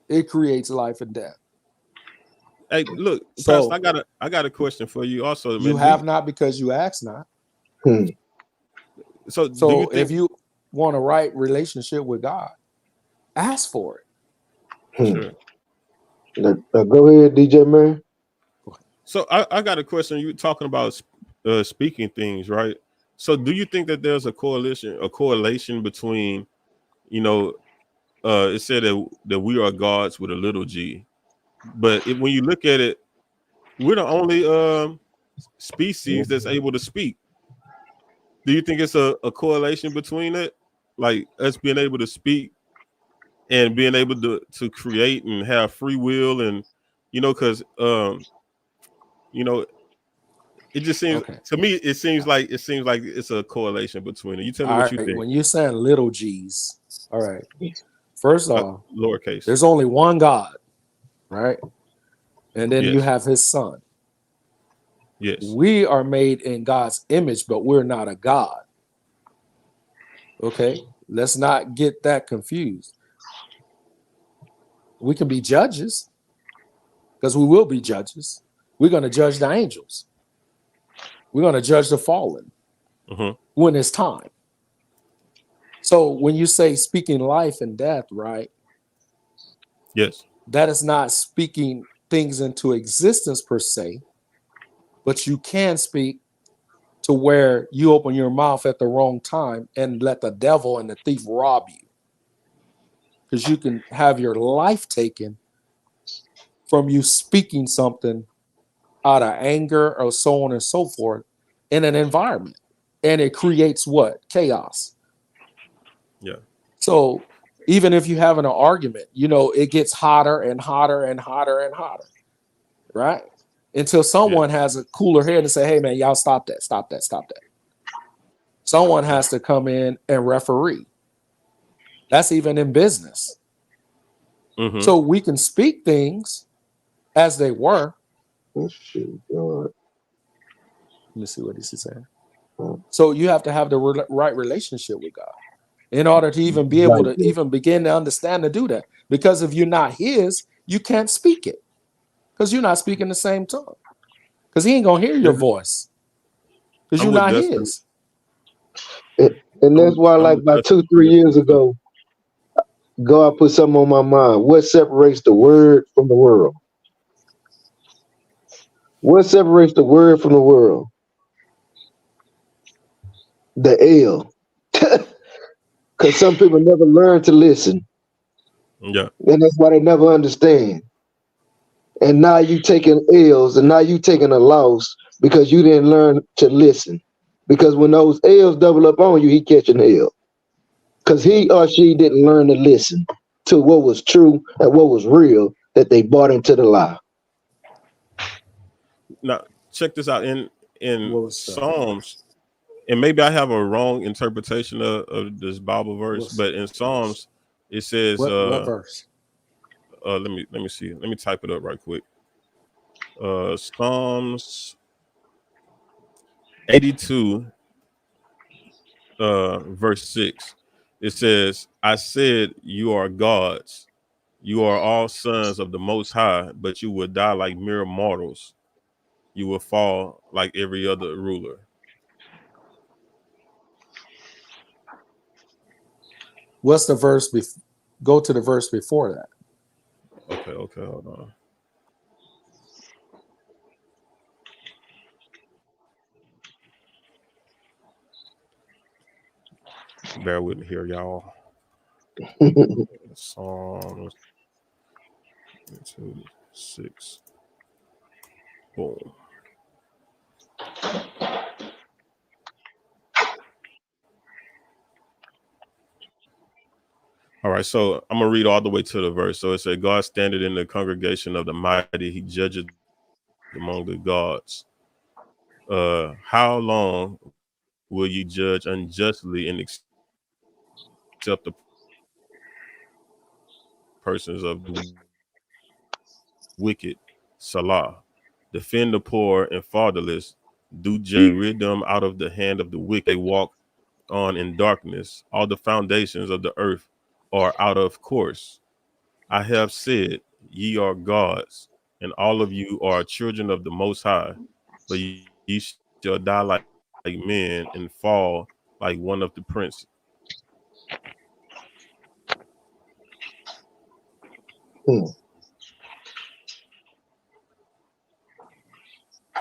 It creates life and death. Hey, look, so, Pastor, I got a question for you also. You have not because you ask not. So do you think, if you want a right relationship with God, ask for it. Sure. Go ahead, DJ Man. So I got a question. You talking about speaking things, right? So do you think that there's a correlation between, it said that we are gods with a little g, but when you look at it, we're the only species that's able to speak. Do you think it's a correlation between it, like us being able to speak and being able to create and have free will, and because it just seems Okay. to me, it seems like it's a correlation between it. You tell me All what you right. think. When you're saying little G's, all right. First off, Lowercase. there's only one God, right? And then you Yes. have his son. Yes. We are made in God's image, but we're not a God. Okay? Let's not get that confused. We can be judges because we will be judges. We're going to judge the angels. We're going to judge the fallen when it's time. So when you say speaking life and death, right? Yes. That is not speaking things into existence per se, but you can speak to where you open your mouth at the wrong time and let the devil and the thief rob you. Because you can have your life taken from you speaking something out of anger or so on and so forth in an environment. And it creates what? Chaos. Yeah. So even if you're having an argument, it gets hotter and hotter and hotter and hotter, right? Until someone has a cooler head and say, hey, man, y'all stop that, stop that, stop that. Someone has to come in and referee. That's even in business. So we can speak things as they were. Oh, shit, God. Let me see what he's saying. So you have to have the right relationship with God in order to even be able to even begin to understand to do that. Because if you're not his, you can't speak it because you're not speaking the same tongue. Because he ain't going to hear your voice because you're with not Dustin. his. And that's why, like, about 2-3 years ago, God put something on my mind. What separates the word from the world? What separates the word from the world? The L. Because some people never learn to listen. Yeah. And that's why they never understand. And now you taking L's and now you taking a loss because you didn't learn to listen. Because when those L's double up on you, he catching the L. Because he or she didn't learn to listen to what was true and what was real that they bought into the lie. Now check this out in What's Psalms, and maybe I have a wrong interpretation of this Bible verse, but in Psalms it says what verse? let me see. Let me type it up right quick. Psalms 82 verse 6. It says, I said you are gods. You are all sons of the Most High, but you will die like mere mortals. You will fall like every other ruler. What's the verse? Go to the verse before that. Okay, hold on. Bear with me here, y'all. Psalms 2, 6. Boom. All right, so I'm gonna read all the way to the verse. So it said, God standeth in the congregation of the mighty, he judgeth among the gods. How long will you judge unjustly and accept the persons of the wicked? Salah. Defend the poor and fatherless. Do justice, rid them out of the hand of the wicked. They walk on in darkness. All the foundations of the earth are out of course. I have said, ye are gods, and all of you are children of the Most High, but ye shall die like men and fall like one of the princes.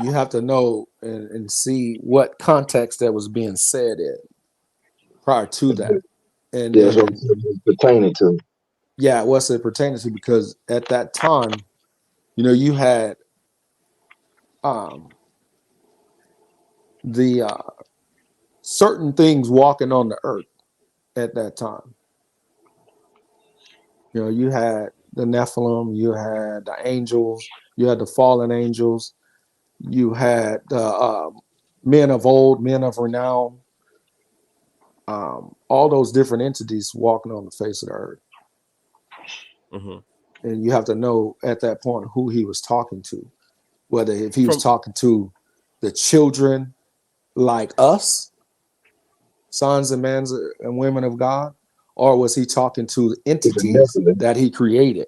You have to know and see what context that was being said in prior to that. And That's what then, it's pertaining to. yeah, what's it pertaining to? Because at that time, you had the certain things walking on the earth at that time. You know, you had the Nephilim, you had the angels, you had the fallen angels, you had the men of old, men of renown, all those different entities walking on the face of the earth. Mm-hmm. And you have to know at that point who he was talking to, whether if he was From talking to the children like us, sons and men and women of God, or was he talking to entities that he created?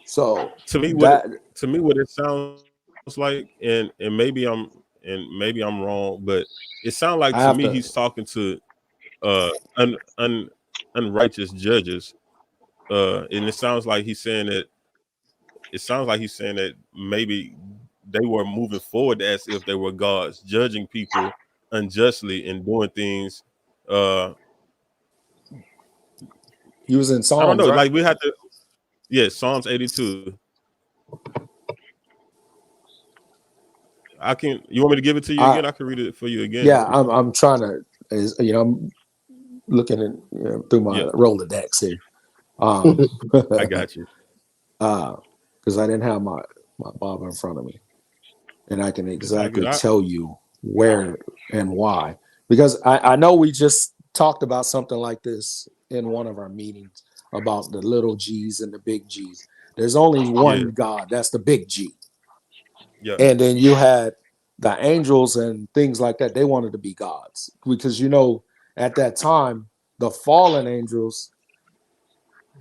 So to me, that what it sounds like, and maybe I'm wrong, but it sounds like I to have me to. he's talking to uh unrighteous judges. And it sounds like he's saying that maybe they were moving forward as if they were gods, judging people unjustly and doing things. He was in I don't Psalms, know. right? Like we have to, yeah, Psalms 82. You want me to give it to you I again? I can read it for you again Yeah, if you want. I'm trying to, I'm looking at through my Yeah, Rolodex here, um, I got you. because I didn't have my Bible in front of me, and I can It's all good. exactly tell you where and why. Because I know we just talked about something like this in one of our meetings about the little G's and the big G's. There's only Yeah, one God, that's the big G. yeah, And then you had the angels and things like that. They wanted to be gods because, at that time, the fallen angels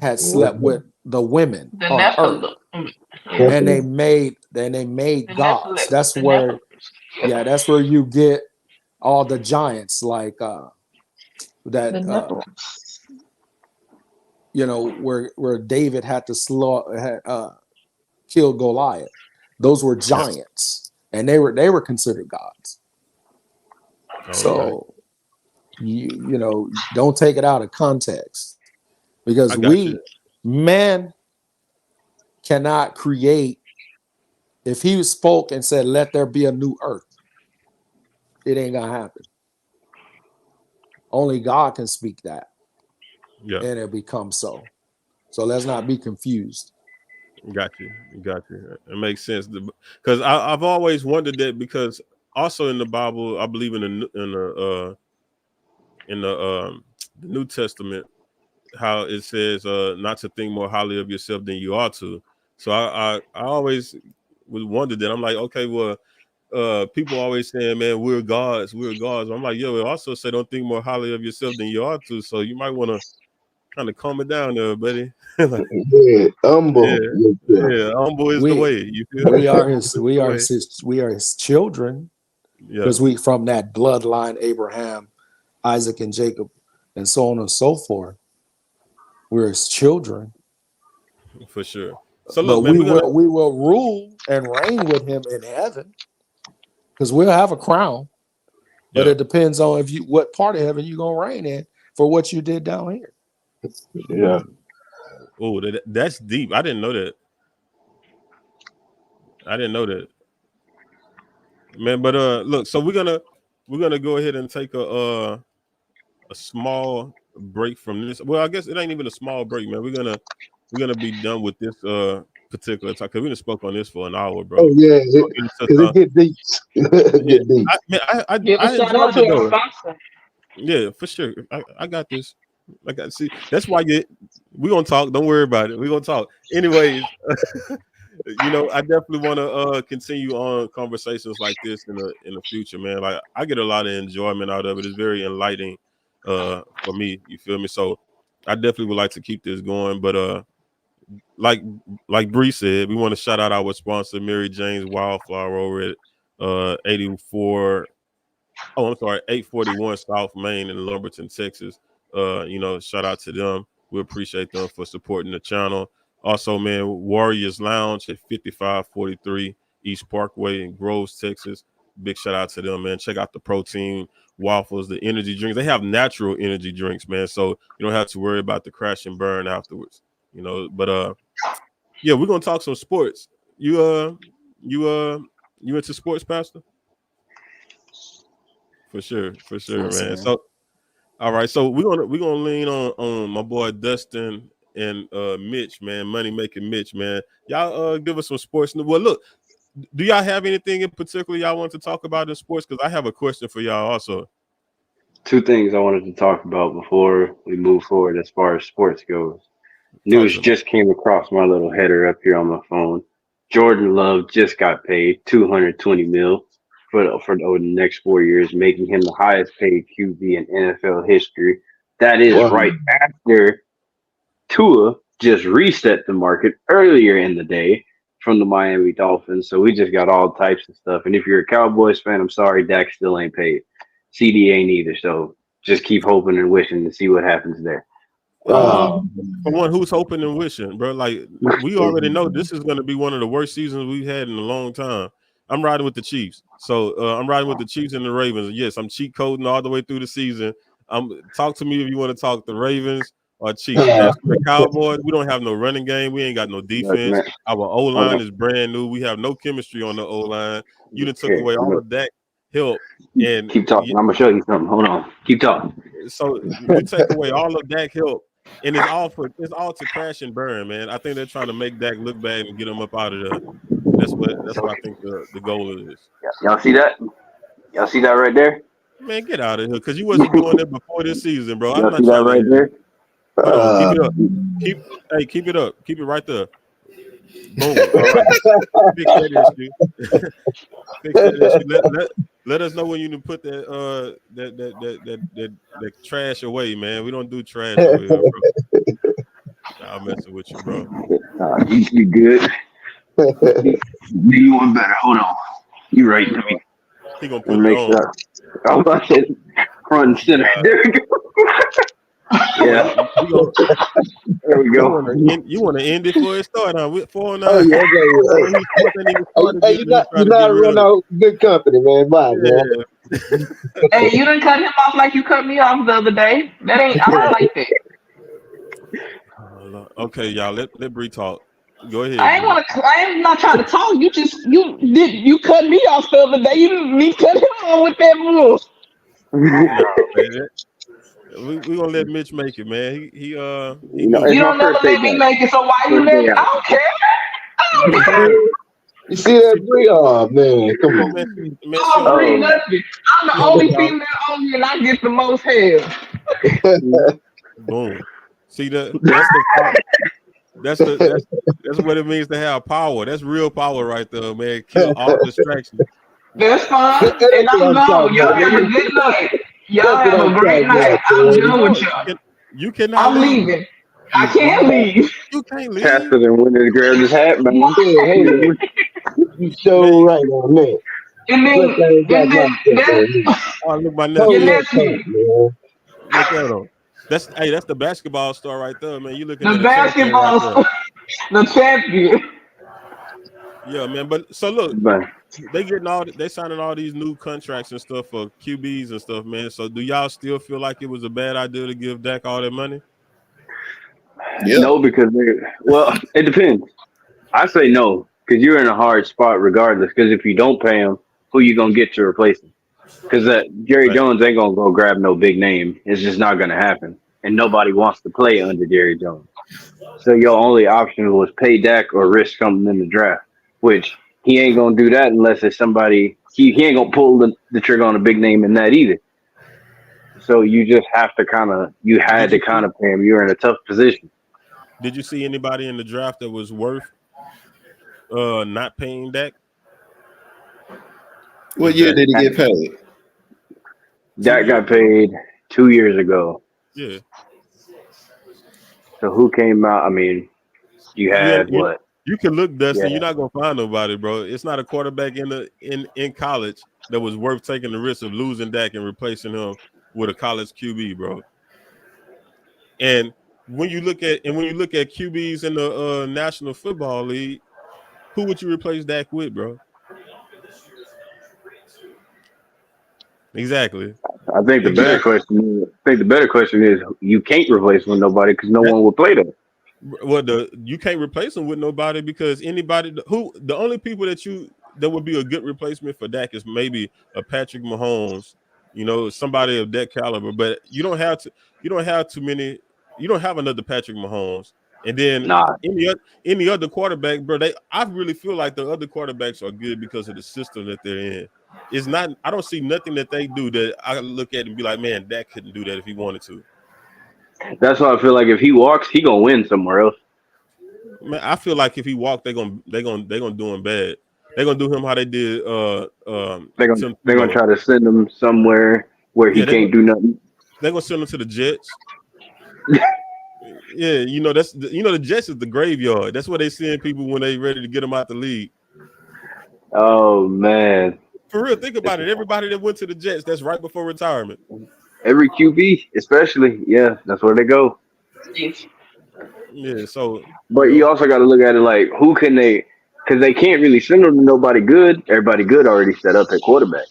had slept with the women The on earth, Nephilim. and they Nephilim. made The gods. Nephilim. That's The where, Nephilim. yeah, that's where you get all the giants like The that. Nephilim. Where David had to kill Goliath. Those were yeah. giants, and they were considered gods. Okay, So don't take it out of context, I because got you. man cannot create. If he spoke and said, "Let there be a new earth," it ain't gonna happen. Only God can speak that, Yeah, and it becomes so. So let's not be confused. got you. Got you. It makes sense because I've always wondered that, because also in the Bible, I believe the New Testament, how it says not to think more highly of yourself than you ought to. So I always was wondered that. I'm like, okay, well, people always saying, man, we're gods, we're gods. I'm like, yo, it also say don't think more highly of yourself than you ought to. So you might want to kind of calm it down there, buddy. Like, Yeah, yeah, humble yourself. yeah, humble is the We way. You feel me? we are Humble his is we the are way. his children, Yeah, because we from that bloodline, Abraham, Isaac, and Jacob, and so on and so forth. We're his children, for sure. So but look, man, we we're gonna, will rule and reign with him in heaven, because we'll have a crown. But yeah. it depends on what part of heaven you're gonna reign in for what you did down here. Yeah. Oh, that's deep. I didn't know that. I didn't know that, man. But look, so we're gonna go ahead and take a small break from this. Well, I guess it ain't even a small break, man. We're gonna be done with this particular talk, because we done spoke on this for an hour, bro. Oh yeah, We're gonna get into because it get deep. It yeah. get deep. Give a I shout out enjoyed to it our though. sponsor. Yeah, for sure. I got this. See. That's why we gonna talk. Don't worry about it. We gonna talk. Anyways, I definitely want to continue on conversations like this in the future, man. Like I get a lot of enjoyment out of it. It's very enlightening for me. You feel me? So I definitely would like to keep this going. But like Bree said, we want to shout out our sponsor, Mary Jane's Wildflower, over at 84. Oh, I'm sorry, 841 South Main in Lumberton, Texas. Shout out to them. We appreciate them for supporting the channel. Also, man, Warriors Lounge at 5543 East Parkway in Groves, Texas. Big shout out to them, man. Check out the protein waffles, the energy drinks. They have natural energy drinks, man. So you don't have to worry about the crash and burn afterwards. But yeah, we're gonna talk some sports. You into sports, Pastor? For sure, Listen, man. So all right, so we're gonna lean on my boy Dustin and Mitch, man, money making Mitch, man. Y'all give us some sports. Well, look, do y'all have anything in particular y'all want to talk about in sports? Because I have a question for y'all also. Two things I wanted to talk about before we move forward as far as sports goes. Talk News to me. just came across my little header up here on my phone. Jordan Love just got paid 220 mil for over the next 4 years, making him the highest paid QB in NFL history. That is Wow. right after Tua just reset the market earlier in the day from the Miami Dolphins. So we just got all types of stuff. And if you're a Cowboys fan, I'm sorry, Dak still ain't paid. CD ain't either. So just keep hoping and wishing to see what happens there. Oh, For one, who's hoping and wishing, bro? Like we already know this is going to be one of the worst seasons we've had in a long time. I'm riding with the Chiefs, so I'm riding with the Chiefs and the Ravens. Yes, I'm cheat coding all the way through the season. Talk to me if you want to talk the Ravens or Chiefs. As for the Cowboys, we don't have no running game. We ain't got no Look, defense. man, Our O hold line on. is brand new. We have no chemistry on the O line. You done took Here, away all look, of that help, and keep talking. I'm gonna show you something. Hold on. Keep talking. so you take away all of Dak help, and it's all to crash and burn, man. I think they're trying to make Dak look bad and get him up out of there. That's what I think the goal is. Y'all see that? Y'all see that right there? Man, get out of here because you wasn't doing it before this season, bro. I'm Y'all not see that trying to right hear there? it. Hold on, keep uh, it up. Keep it up. Keep it right there. Boom. All right. Fix that issue. Fix that issue. Let us know when you can put that trash away, man. We don't do trash over here, bro. Nah, I'm messing with you, bro. You good? Do you want better? Hold on. You right. You know what? He gonna Let put me it make on. sure. I'm about to say front and center. Nah, There we go. boy, Yeah, you gonna there we go. you wanna end it for it start on with 409. oh yeah, okay. Sports ain't even Hey, started hey, yet, and he try you to know how get to rid run of it. out good company, man. Bye, man. Yeah. Hey, you didn't cut him off like you cut me off the other day. That ain't. I don't like that. Oh, Lord. Okay, y'all. Let Bree talk. Go ahead, I ain't Bree. want to. I am not trying to talk. You cut me off the other day. You didn't me cut him off with that move. Nah, man. We gonna let Mitch make it, man. He You good. It's my don't never first day let me back. make it. So why you First let? day I out. don't care. I You don't care. good. You see that, See, Bree? Oh man, come on. man, she Oh, don't Bree, Oh, nothing. I'm the know only y'all. female on here, and I get the most hell. Boom. See that's the power. That's what it means to have power. That's real power right there, man. Kill all distractions. That's fine, That's and what I'm I'm gone. talking Y'all about, have a man. good night. Y'all That's what have I'm a great talking night. about, I'm No, man. you done with don't. y'all. You cannot I'm leave. leaving. I can't leave. You can't leave, Pastor and Winners grabbed his hat, man. Yeah, hey, you so man. right on that. And Plus, I then, ain't got and my then, stuff on me. Oh, look, my your Hold nephew. that nephew, talk, man. Look at him. That's the basketball star right there, man. You looking the at a champion right basketball, there. the champion. Yeah, man. But so look, But they signing all these new contracts and stuff for QBs and stuff, man. So do y'all still feel like it was a bad idea to give Dak all that money? Yeah. no, because well, it depends. I say no because you're in a hard spot regardless. Because if you don't pay him, who you gonna get to replace him? Because Jerry Right. Jones ain't gonna go grab no big name. It's just not gonna happen, and nobody wants to play under Jerry Jones. So your only option was pay Dak or risk something in the draft, which he ain't gonna do that unless it's somebody. He ain't gonna pull the trigger on a big name in that either. So you just have to you had Did to you see? pay him. You're in a tough position. Did you see anybody in the draft that was worth not paying Dak? What year Exactly. did he get paid? Two Dak years got ago. paid 2 years ago. Yeah. So who came out? I mean, you You had you what? you can look, Dustin. Yeah, You're not gonna find nobody, bro. It's not a quarterback in college that was worth taking the risk of losing Dak and replacing him with a college QB, bro. And when you look at QBs in the National Football League, who would you replace Dak with, bro? Exactly. I think the better Exactly. question. I think the better question is you can't replace with nobody because no That one will play them. well, you can't replace him with nobody because the only people that would be a good replacement for Dak is maybe a Patrick Mahomes You know, somebody of that caliber. But you don't have too many. You don't have another Patrick Mahomes. And then Nah, any other quarterback, bro, I really feel like the other quarterbacks are good because of the system that they're in. It's not. I don't see nothing that they do that I look at and be like, man, that couldn't do that if he wanted to. that's why I feel like if he walks, he gonna win somewhere else. Man, I feel like if he walked, they gonna do him bad. They're gonna do him how they did Tim They're gonna Tebow. try to send him somewhere where he Yeah, can't do nothing. they're gonna send him to the Jets. Yeah, you know the Jets is the graveyard. That's where they send people when they ready to get them out the league. Oh man, For real, think about it. Everybody that went to the Jets, that's right before retirement. every QB, especially, yeah, that's where they go. Yeah, so But you also got to look at it like who can they? Because they can't really send them to nobody good. Everybody good already set up at quarterback.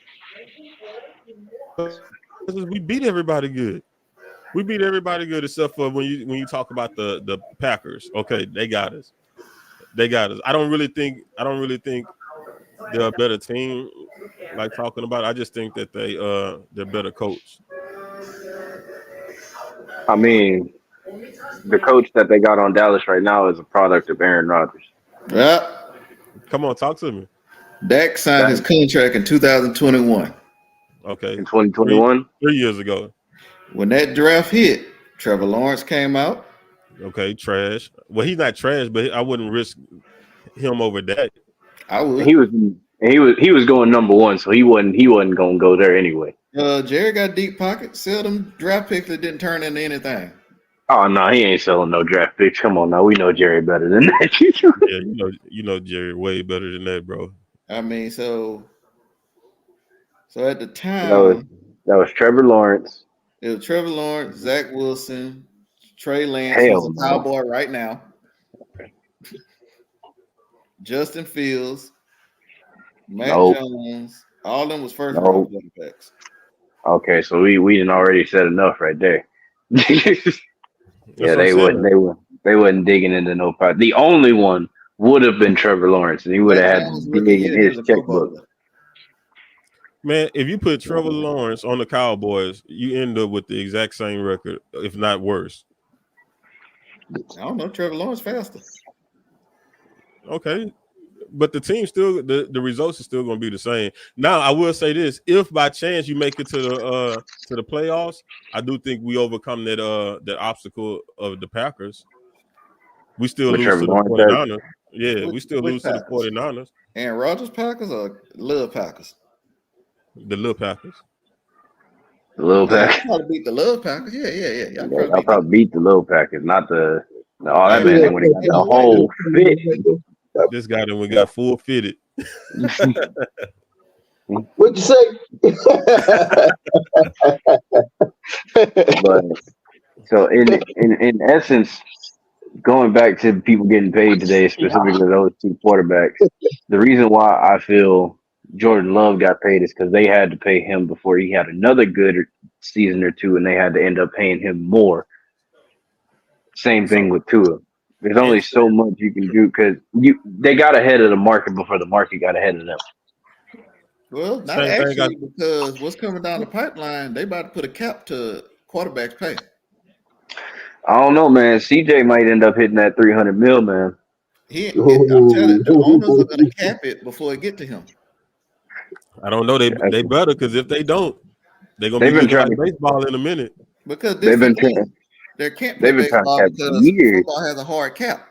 we beat everybody good. We beat everybody good except for when you talk about the Packers. Okay, they got us. They got us. I don't really think they're a better team. Like talking about, I just think that they're better coached. I mean, the coach that they got on Dallas right now is a product of Aaron Rodgers. Yeah. Come on, talk to me. Dak signed That his contract in 2021. Okay, in three 2021. 3 years ago. When that draft hit, Trevor Lawrence came out. Okay, trash. Well, he's not trash, but I wouldn't risk him over that. I would. He was going number one, so he wasn't gonna go there anyway. Jerry got deep pockets. Sell them draft picks that didn't turn into anything. Oh no, he ain't selling no draft picks. Come on now, we know Jerry better than that. Yeah, you know Jerry way better than that, bro. I mean, so at the that was time, that was Trevor Lawrence. it was Trevor Lawrence, Zach Wilson, Trey Lance, who's Hell a no. Cowboy right now, Justin Fields, Mac Nope. Jones. All of them was first round Nope. quarterbacks. Okay, so we didn't already said enough right there. That's Yeah, what I'm saying. they wasn't digging into no part. The only one would have been Trevor Lawrence, and he would Mac have had Jones to rookie dig in year, he his was a Pro checkbook. Bowler. Man, if you put Trevor Lawrence on the Cowboys, you end up with the exact same record, if not worse. I don't know. Trevor Lawrence faster. Okay. But the team still the results are still gonna be the same. Now I will say this: if by chance you make it to the playoffs, I do think we overcome that obstacle of the Packers. We still But lose Trevor to the Lawrence has 49ers. Yeah, we still Which lose to the Packers? 49ers, Aaron Rodgers Packers or Love Packers? the little Packers. the little Oh, y'all pack. probably beat the Love Packers. Yeah. Y'all probably I'll beat them. probably beat the little packers, not the. Oh, that Hey man, man, they would have got ain't the no way. whole fit. This guy then we got full fitted. What'd you say? But so in essence, going back to people getting paid today, specifically those two quarterbacks, the reason why I feel Jordan Love got paid is because they had to pay him before he had another good season or two, and they had to end up paying him more. Same thing So with Tua. There's only so interesting. much you can do because they got ahead of the market before the market got ahead of them. Well, not Same thing. actually, because what's coming down the pipeline, they about to put a cap to quarterback pay. I don't know, man. CJ might end up hitting that 300 mil, man. I'm telling you, the owners are going to cap it before it get to him. I don't know. They better because if they don't, they're gonna be They've been looking trying like to. baseball in a minute. Because this They've is the been trying. thing. They can't play They've been trying to baseball cap it for because years. football has a hard cap.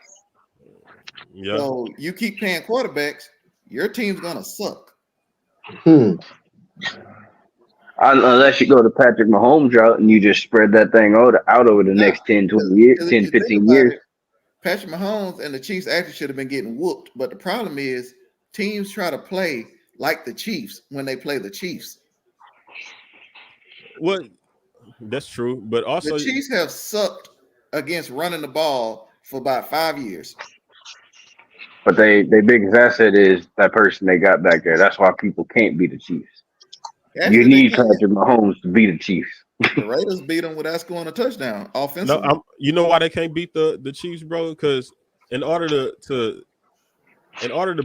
Yeah. So you keep paying quarterbacks, your team's going to suck. Unless you go to Patrick Mahomes route and you just spread that thing out over the Nah, next 10, 20 years, because if 10, you think 15 about years. it, Patrick Mahomes and the Chiefs actually should have been getting whooped. But the problem is teams try to play like the Chiefs when they play the Chiefs. Well, that's true. But The also, Chiefs have sucked against running the ball for about 5 years. But their biggest asset is that person they got back there. That's why people can't beat the Chiefs. You Actually, they need can. Patrick Mahomes to beat the Chiefs. The Raiders beat them without scoring a touchdown no, offensively. you know why they can't beat the Chiefs, bro? Because in order to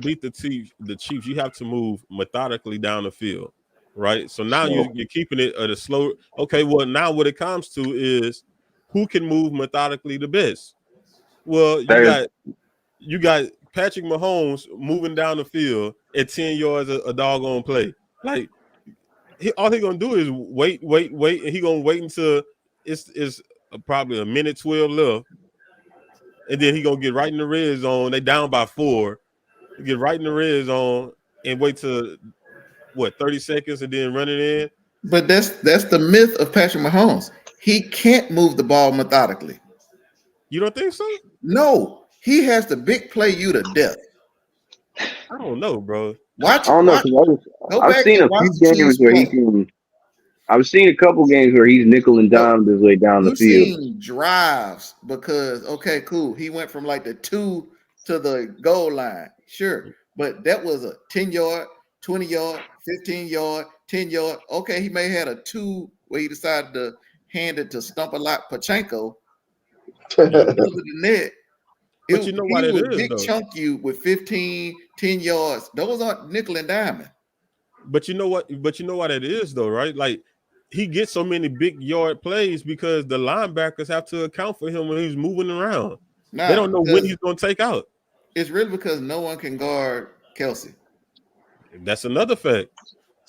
beat the Chiefs, you have to move methodically down the field, right? So now Slow. you're keeping it at a slow. Okay, well now what it comes to is who can move methodically the best. Well, There's you got Patrick Mahomes moving down the field at 10 yards a doggone play. Like all he gonna do is wait, and he gonna wait until it's probably a minute 12 left, and then he gonna get right in the red zone. They down by 4, get right in the red zone and wait till what 30 seconds and then run it in. But that's the myth of Patrick Mahomes. He can't move the ball methodically. You don't think so? No, he has to big play you to death. I don't know, bro. I don't know, because Go I've back seen and a watch few the games Chiefs where he play. can. I've seen a couple games where he's nickel and No, dimed his way down the you've field. seen drives because okay, cool. He went from like the 2 to the goal line, sure, but that was a 10-yard, 20-yard, 15-yard, 10-yard. Okay, he may have had a 2 where he decided to hand it to Stump a lot Pachenko. But Yeah. other than that, But you know he what it would is big though. chunk you with 15, 10 yards. Those aren't nickel and diamond. But you know what? But you know what it is though, right? Like he gets so many big yard plays because the linebackers have to account for him when he's moving around. They Nah, don't know when because he's going to take out. it's really because no one can guard Kelsey. That's another fact.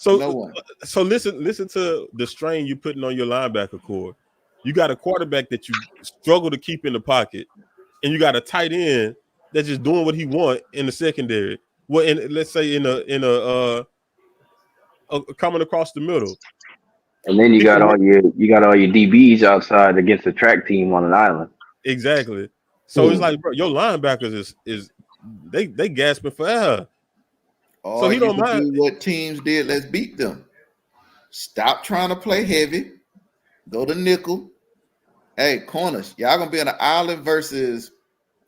No So, one. so listen to the strain you're putting on your linebacker core. You got a quarterback that you struggle to keep in the pocket, and you got a tight end that's just doing what he want in the secondary. Well, let's say in coming across the middle. And then you Then got all your DBs outside against the track team on an island. exactly. So it's like, bro, your linebackers is they gasping for air. So Or he you don't could mind. do what teams did. Let's beat them. Stop trying to play heavy. Go to nickel. Hey, corners, y'all gonna be on an island versus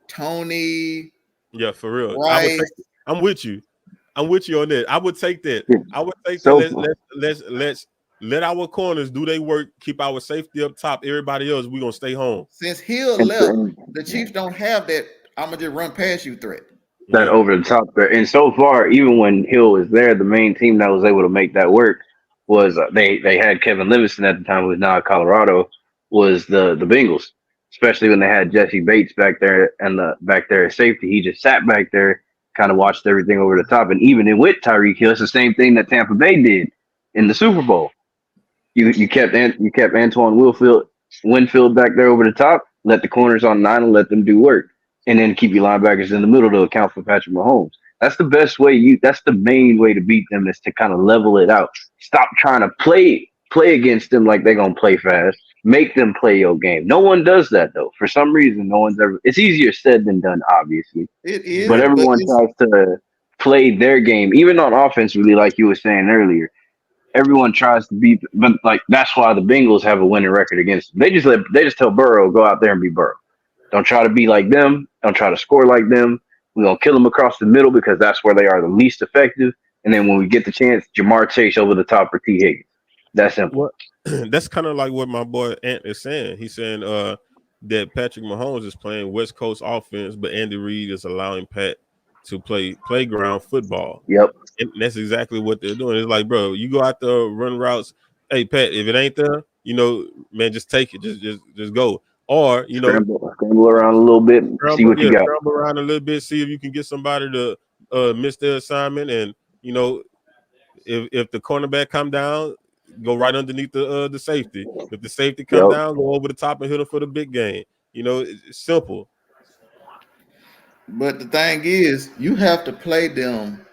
Tony Yeah, for real. I would Rice. take. I'm with you. I'm with you on that. I would take that. I would take that. So Let's let our corners do their work. Keep our safety up top. Everybody else, we gonna stay home. Since Hill left, the Chiefs don't have that. I'm gonna just run past you threat. that Yeah. over the top there. And so far, even when Hill was there, the main team that was able to make that work was they had Kevin Livingston at the time, who was now at Colorado, was the Bengals. Especially when they had Jesse Bates back there and back there at safety, he just sat back there, kind of watched everything over the top. And even with Tyreek Hill, it's the same thing that Tampa Bay did in the Super Bowl. You kept Antoine Winfield back there over the top, let the corners on 9 and let them do work, and then keep your linebackers in the middle to account for Patrick Mahomes. That's the best way. That's the main way to beat them, is to kind of level it out. Stop trying to play against them like they're gonna play fast. Make them play your game. No one does that though. For some reason, no one's ever. It's easier said than done, obviously, It Yeah. is, but but everyone it's tries to play their game, even on offense. Really, like you were saying earlier, everyone tries to beat, but like that's why the Bengals have a winning record against them. They just tell Burrow, go out there and be Burrow. Don't try to be like them. Don't try to score like them. We're gonna kill them across the middle because that's where they are the least effective. And then when we get the chance, Jamar Chase over the top for T Higgins. That's simple. What? That's kind of like what my boy Ant is saying. He's saying that Patrick Mahomes is playing West Coast offense, but Andy Reid is allowing Pat to play playground football. Yep. And that's exactly what they're doing. It's like, bro, you go out there, run routes. Hey, Pat, if it ain't there, man, just take it. Just go. Or, Scramble around a little bit, see what you got. scramble around a little bit, see if you can get somebody to miss their assignment. And, if the cornerback come down, go right underneath the safety. If the safety come Yep. down, go over the top and hit him for the big game. It's simple. But the thing is, you have to play them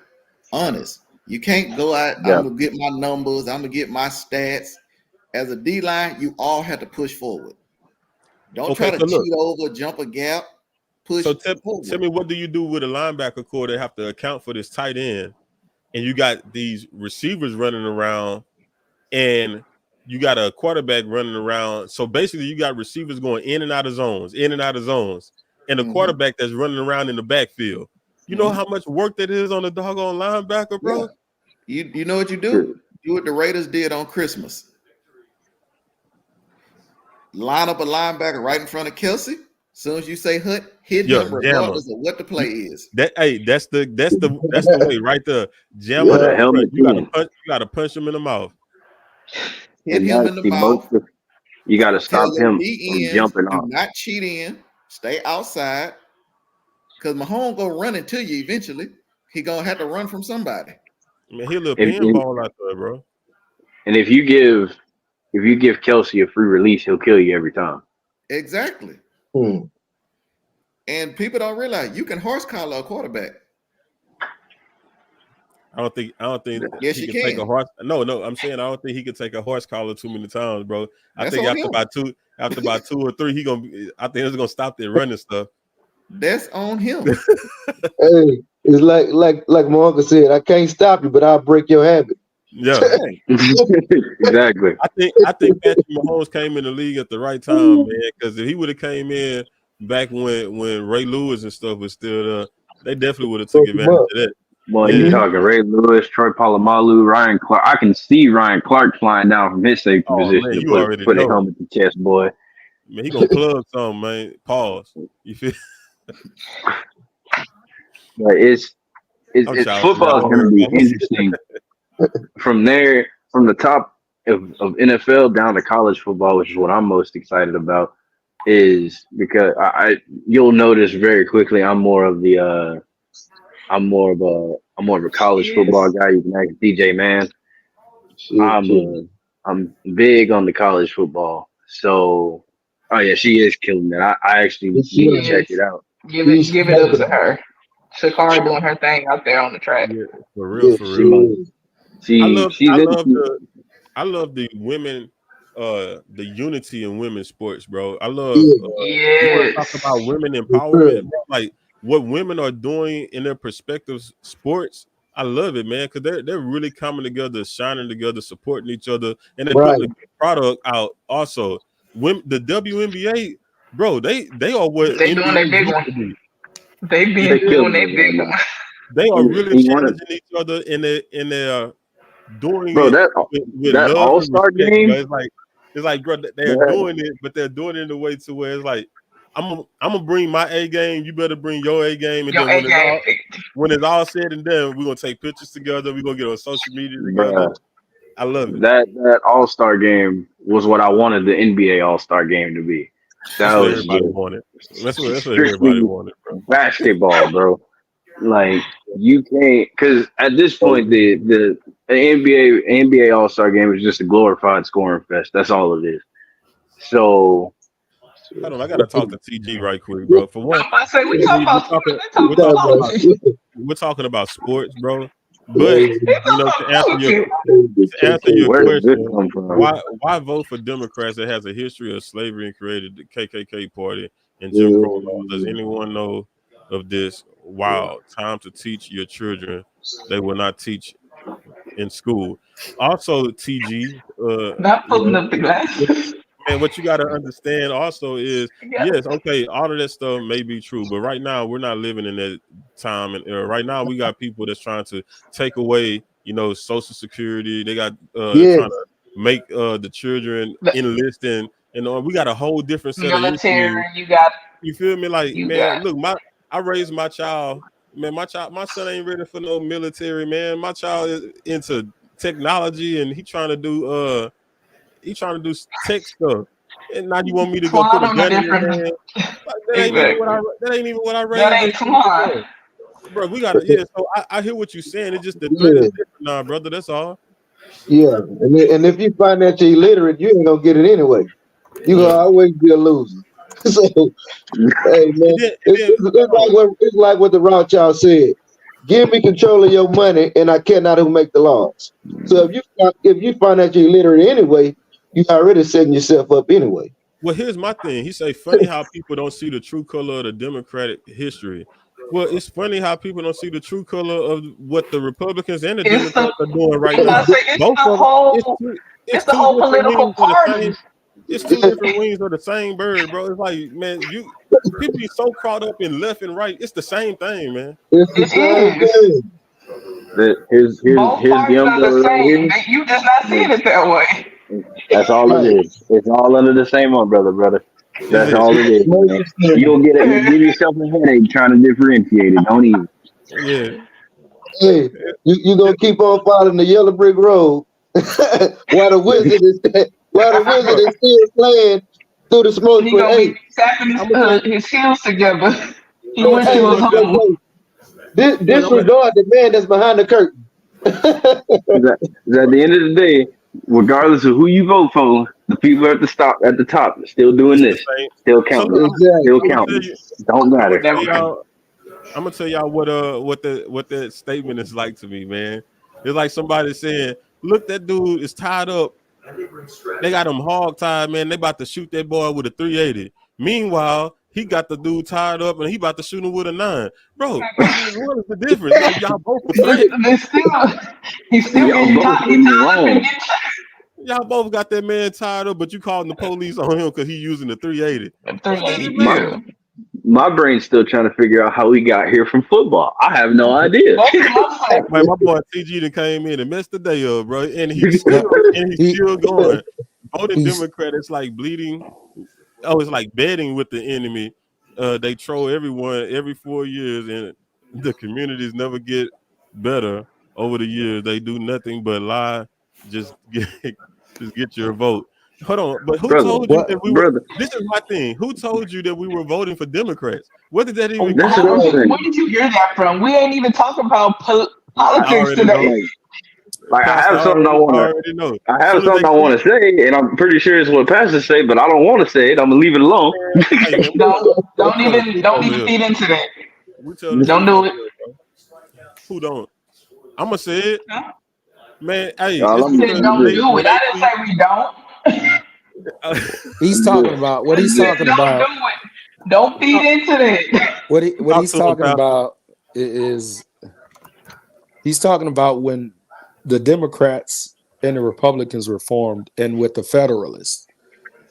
honest. You can't go out, I'm Yep. gonna get my numbers, I'm gonna get my stats. As a D line, you all have to push forward. Don't try Okay, to so look. cheat over, jump a gap, push So tell forward. me, what do you do with a linebacker core that have to account for this tight end, and you got these receivers running around, and you got a quarterback running around. So basically, you got receivers going in and out of zones, and a quarterback that's running around in the backfield. You know how much work that is on the doggone linebacker, bro? Yeah. You know what you do? Do what the Raiders did on Christmas. Line up a linebacker right in front of Kelsey. As soon as you say hut, Hit Yeah, him jam him. regardless of what the play is. That's the way right there. Jam With him a in the front. helmet in. You gotta punch him in the mouth. Hit And him that's in the the most. mouth. You got to Tell stop your him from DNs, jumping do off. not cheat in. Stay outside. Because Mahomes gonna run into you eventually. He gonna have to run from somebody. Man, he a little If, pinball out there, bro. and if you give Kelsey a free release, he'll kill you every time. Exactly. Hmm. And people don't realize you can horse collar a quarterback. I don't think Yes, he you can take a can. horse. No, I'm saying I don't think he can take a horse collar too many times, bro. I That's think on after him. about two or three, I think it's gonna stop that running stuff. That's on him. Hey, it's like my uncle said, I can't stop you, but I'll break your habit. Yeah. Right. Exactly. I think Patrick Mahomes came in the league at the right time, man. Because if he would have came in back when Ray Lewis and stuff was still there, they definitely would have took Broke him advantage up. of that. Boy, you Yeah. talking Ray Lewis, Troy Polamalu, Ryan Clark. I can see Ryan Clark flying down from his safety Oh position man, to you already put a know. helmet to chest, boy. Man, he gonna plug something, man. Pause. You feel? But I'm it's shouting. football is Y'all going to heard be about me. interesting from there, from the top of NFL down to college football, which is what I'm most excited about. Is because you'll notice very quickly I'm more of a college football guy. You can ask DJ Mann. Shit. I'm big on the college football. So, oh yeah, she is killing it. I actually She need to She is. check is. it out. She's Give it up to snapping. her. Shakari doing her thing out there on the track. Yeah, for real, Yeah, for she real. is. She's into. I love the women, the unity in women's sports, bro. I love Yeah, you want to talk Yes. about women for sure. empowerment, bro? Like what women are doing in their perspective sports. I love it, man, because they're really coming together, shining together, supporting each other, and they're Right. putting a good product out. Also, women, the WNBA, bro, they are what They doing NBA their big used one. to be. They They been doing killing their it right big now. one. They are really You want to, challenging each other in their doing bro? it with That love All and Star respect, game. but it's like, bro, they're That, doing it, but they're doing it in a way to where it's like, I'm gonna bring my A game, you better bring your A game, and Your then A game. when it's all said and done, we're gonna take pictures together, we're gonna get on social media together. bruh, I love it. that All Star game was what I wanted the NBA All Star game to be. That That's what was everybody just wanted. That's what everybody strictly wanted, bro. basketball, bro. Like you can't, because at this point the NBA All Star game is just a glorified scoring fest. That's all it is. So Hold on, I gotta talk to TG right quick, bro. For one, I'm about to say we talking TG, about sports. They we're talking talking about about politics. we're talking about sports, bro. But Yeah, They talking to about answer politics. your where does this question, come from? why vote for Democrats that has a history of slavery and created the KKK party and Jim Crow laws? Does anyone know of this? Wow, time to teach your children they will not teach in school. Also, TG, Not you putting know, up the glasses. man, what you got to understand also is, Yeah. yes, okay, all of that stuff may be true, but right now we're not living in that time and era. Right now, we got people that's trying to take away, Social Security. They got yes, trying to make the children The enlist and we got a whole different set of issues. military, you got You feel me? Like, you man, got look, I raised my child. Man, my son ain't ready for no military, man. My child is into technology and he trying to do tech stuff. And now you want me to go put Twan a on a gun in his different hand? Like, exactly. that ain't even what I That raised ain't this kid to Twan. do. Bro, we gotta so I hear what you're saying. It's just the threat is yeah, different now, brother. That's all. yeah. And if you financially illiterate, you ain't gonna get it anyway. You gonna Yeah. always be a loser. So, hey man, And then hold on. it's like what the Rothschild said. Give me control of your money, and I care not who make the laws. So if you financially illiterate anyway, you already setting yourself up anyway. Well, here's my thing. He say funny how people don't see the true color of the Democratic history. Well, it's funny how people don't see the true color of what the Republicans and the It's the Democrats are doing right I'm about now. to say Both of them, it's it's the two whole different political wings of the party. same. It's two different wings of the same bird, bro. It's like, man, people be so caught up in left and right. It's the same thing, man. It's the It same is. thing. Both Here's the parties are the umbrella right same. here. You just not seeing it that way. That's all it Right. is. It's all under the same umbrella, brother. That's all it is. Man. You'll give yourself a headache trying to differentiate it. Don't even. Yeah. Hey, you gonna keep on following the yellow brick road while the wizard is still playing through the smoke. He But gonna be tapping I'm gonna tell his heels together. He I'm gonna wish tell he you was what home. disregard the man that's behind the curtain. 'Cause at the end of the day, regardless of who you vote for, the people at the top, still doing it's the this, same. still So counting, look, still Exactly. I'm gonna tell counting. you Don't I'm gonna matter. tell There we go. y'all I'm gonna tell y'all what that statement is like to me, man. It's like somebody saying, "Look, that dude is tied up. They got him hog tied, man. They about to shoot that boy with a 380. Meanwhile, he got the dude tied up and he about to shoot him with a 9. Bro, what is the difference? Like y'all both But afraid. he's still Y'all getting both tied. He doing it tied up and wrong. getting chased. Y'all both got that man tied up, but you calling the police on him because he using the 380. What does it My matter? 380. my brain's still trying to figure out how we got here from football. I have no idea. That's what I'm saying. Man, my boy TG done came in and messed the day up, bro. Yeah, And he's he still going. Voting he's Democrat, it's like bleeding. Oh, it's like betting with the enemy. They troll everyone every 4 years, and the communities never get better over the years. They do nothing but lie. Just get, just get your vote. Hold on, but who brother, told you what that we were? brother. This is my thing. Who told you that we were voting for Democrats? Where did that even That's come what I'm from? Where saying. did you hear that from? We ain't even talking about I politics already today. know. Like I Pastor, have something I already know. I Soon have as they something I see, want to say, and I'm pretty sure it's what pastors say, but I don't want to say it. I'm gonna leave it alone. hey man, we Don't tell the even truth don't over even here. feed into that. We tell the Don't truth do over it. here, bro. I'm gonna say it, Huh? man. Hey, All it's I'm I said because saying don't is do when it. I they didn't see, say we don't. he's this. talking about, I said don't do it. Don't feed into that. what talk he's to him, talking Pastor. about is he's talking about when the Democrats and the Republicans were formed and with the Federalists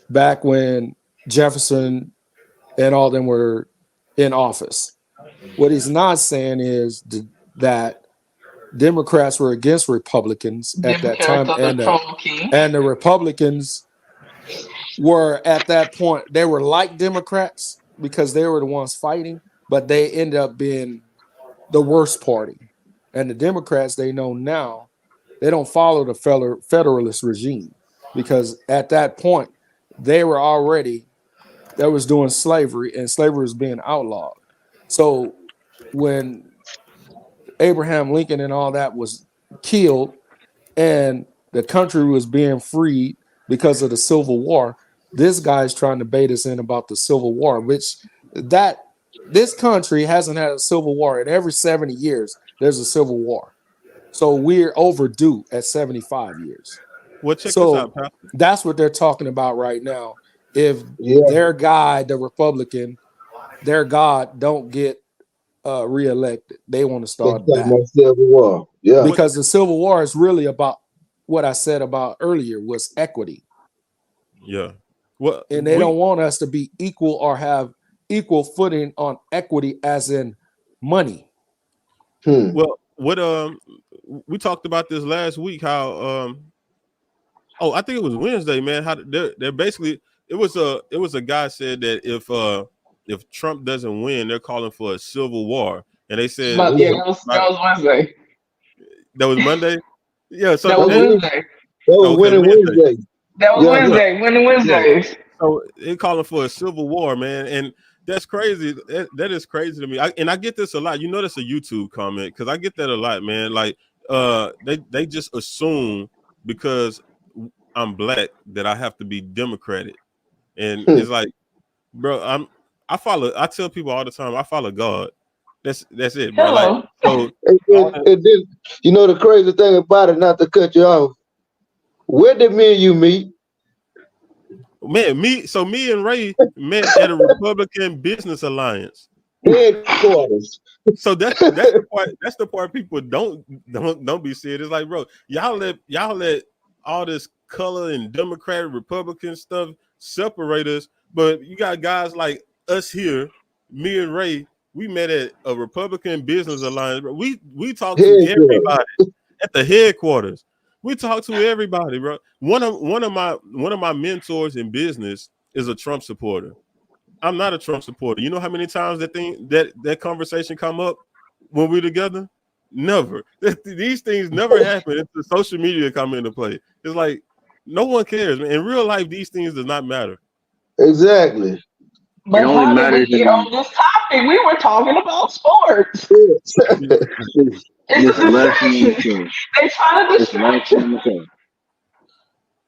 back when Jefferson and all them were in office. What he's not saying is that Democrats were against Republicans at that Democrats time, are the troll king. and the Republicans were at that point, they were like Democrats because they were the ones fighting, but they ended up being the worst party. And the Democrats, they know now, they don't follow the Federalist regime because at that point, they were already, that was doing slavery and slavery was being outlawed. So when Abraham Lincoln and all that was killed and the country was being freed because of the Civil War, this guy's trying to bait us in about the Civil War, which that this country hasn't had a civil war in every 70 years. There's a civil war. So we're overdue at 75 years. Well, check this So out, Pastor. that's what they're talking about right now. If Yeah, their guy, the Republican, their God don't get reelected, they want to they start talking back about Civil War. Yeah. What? because the Civil War is really about what I said about earlier was equity. Yeah. What And they don't want us to be equal or have equal footing on equity as in money. Well, what we talked about this last week. How oh, I think it was Wednesday, man. How they're basically it was a guy said that if Trump doesn't win, they're calling for a civil war, and they said But yeah, something that about was Wednesday. that was Monday. Yeah, so That That was was, Wednesday. that was okay, winning Wednesday. Wednesday. That was Yeah, Yeah, Wednesday. Winning yeah. Wednesdays. so they're calling for a civil war, man, and that's crazy. That is crazy to me. And I get this a lot. You know, that's a YouTube comment because I get that a lot, man. Like, they just assume because I'm black that I have to be Democratic, and Hmm. it's like, bro, I tell people all the time, I follow God. That's it, bro. Like, Hello. so all that, And then, you know, the crazy thing about it, not to cut you off, where did me and you meet? man, me and Ray met at a Republican Business Alliance. Headquarters. So that's the part people don't be seeing. It's like, bro, y'all let all this color and Democrat Republican stuff separate us, but you got guys like us here, me and Ray. We met at a Republican Business Alliance. Bro. We talk to Headquarters. everybody at the headquarters. We talk to everybody, bro. One of my mentors in business is a Trump supporter. I'm not a Trump supporter. You know how many times that conversation come up when we're together? Never. These things never happen until social media come into play. It's like no one cares, man. In real life, these things does not matter. Exactly. It But only how did we matters get on this topic? We were talking about sports. this, It's this a last thing I'm distraction. saying. They trying to This last distract thing you. I'm saying.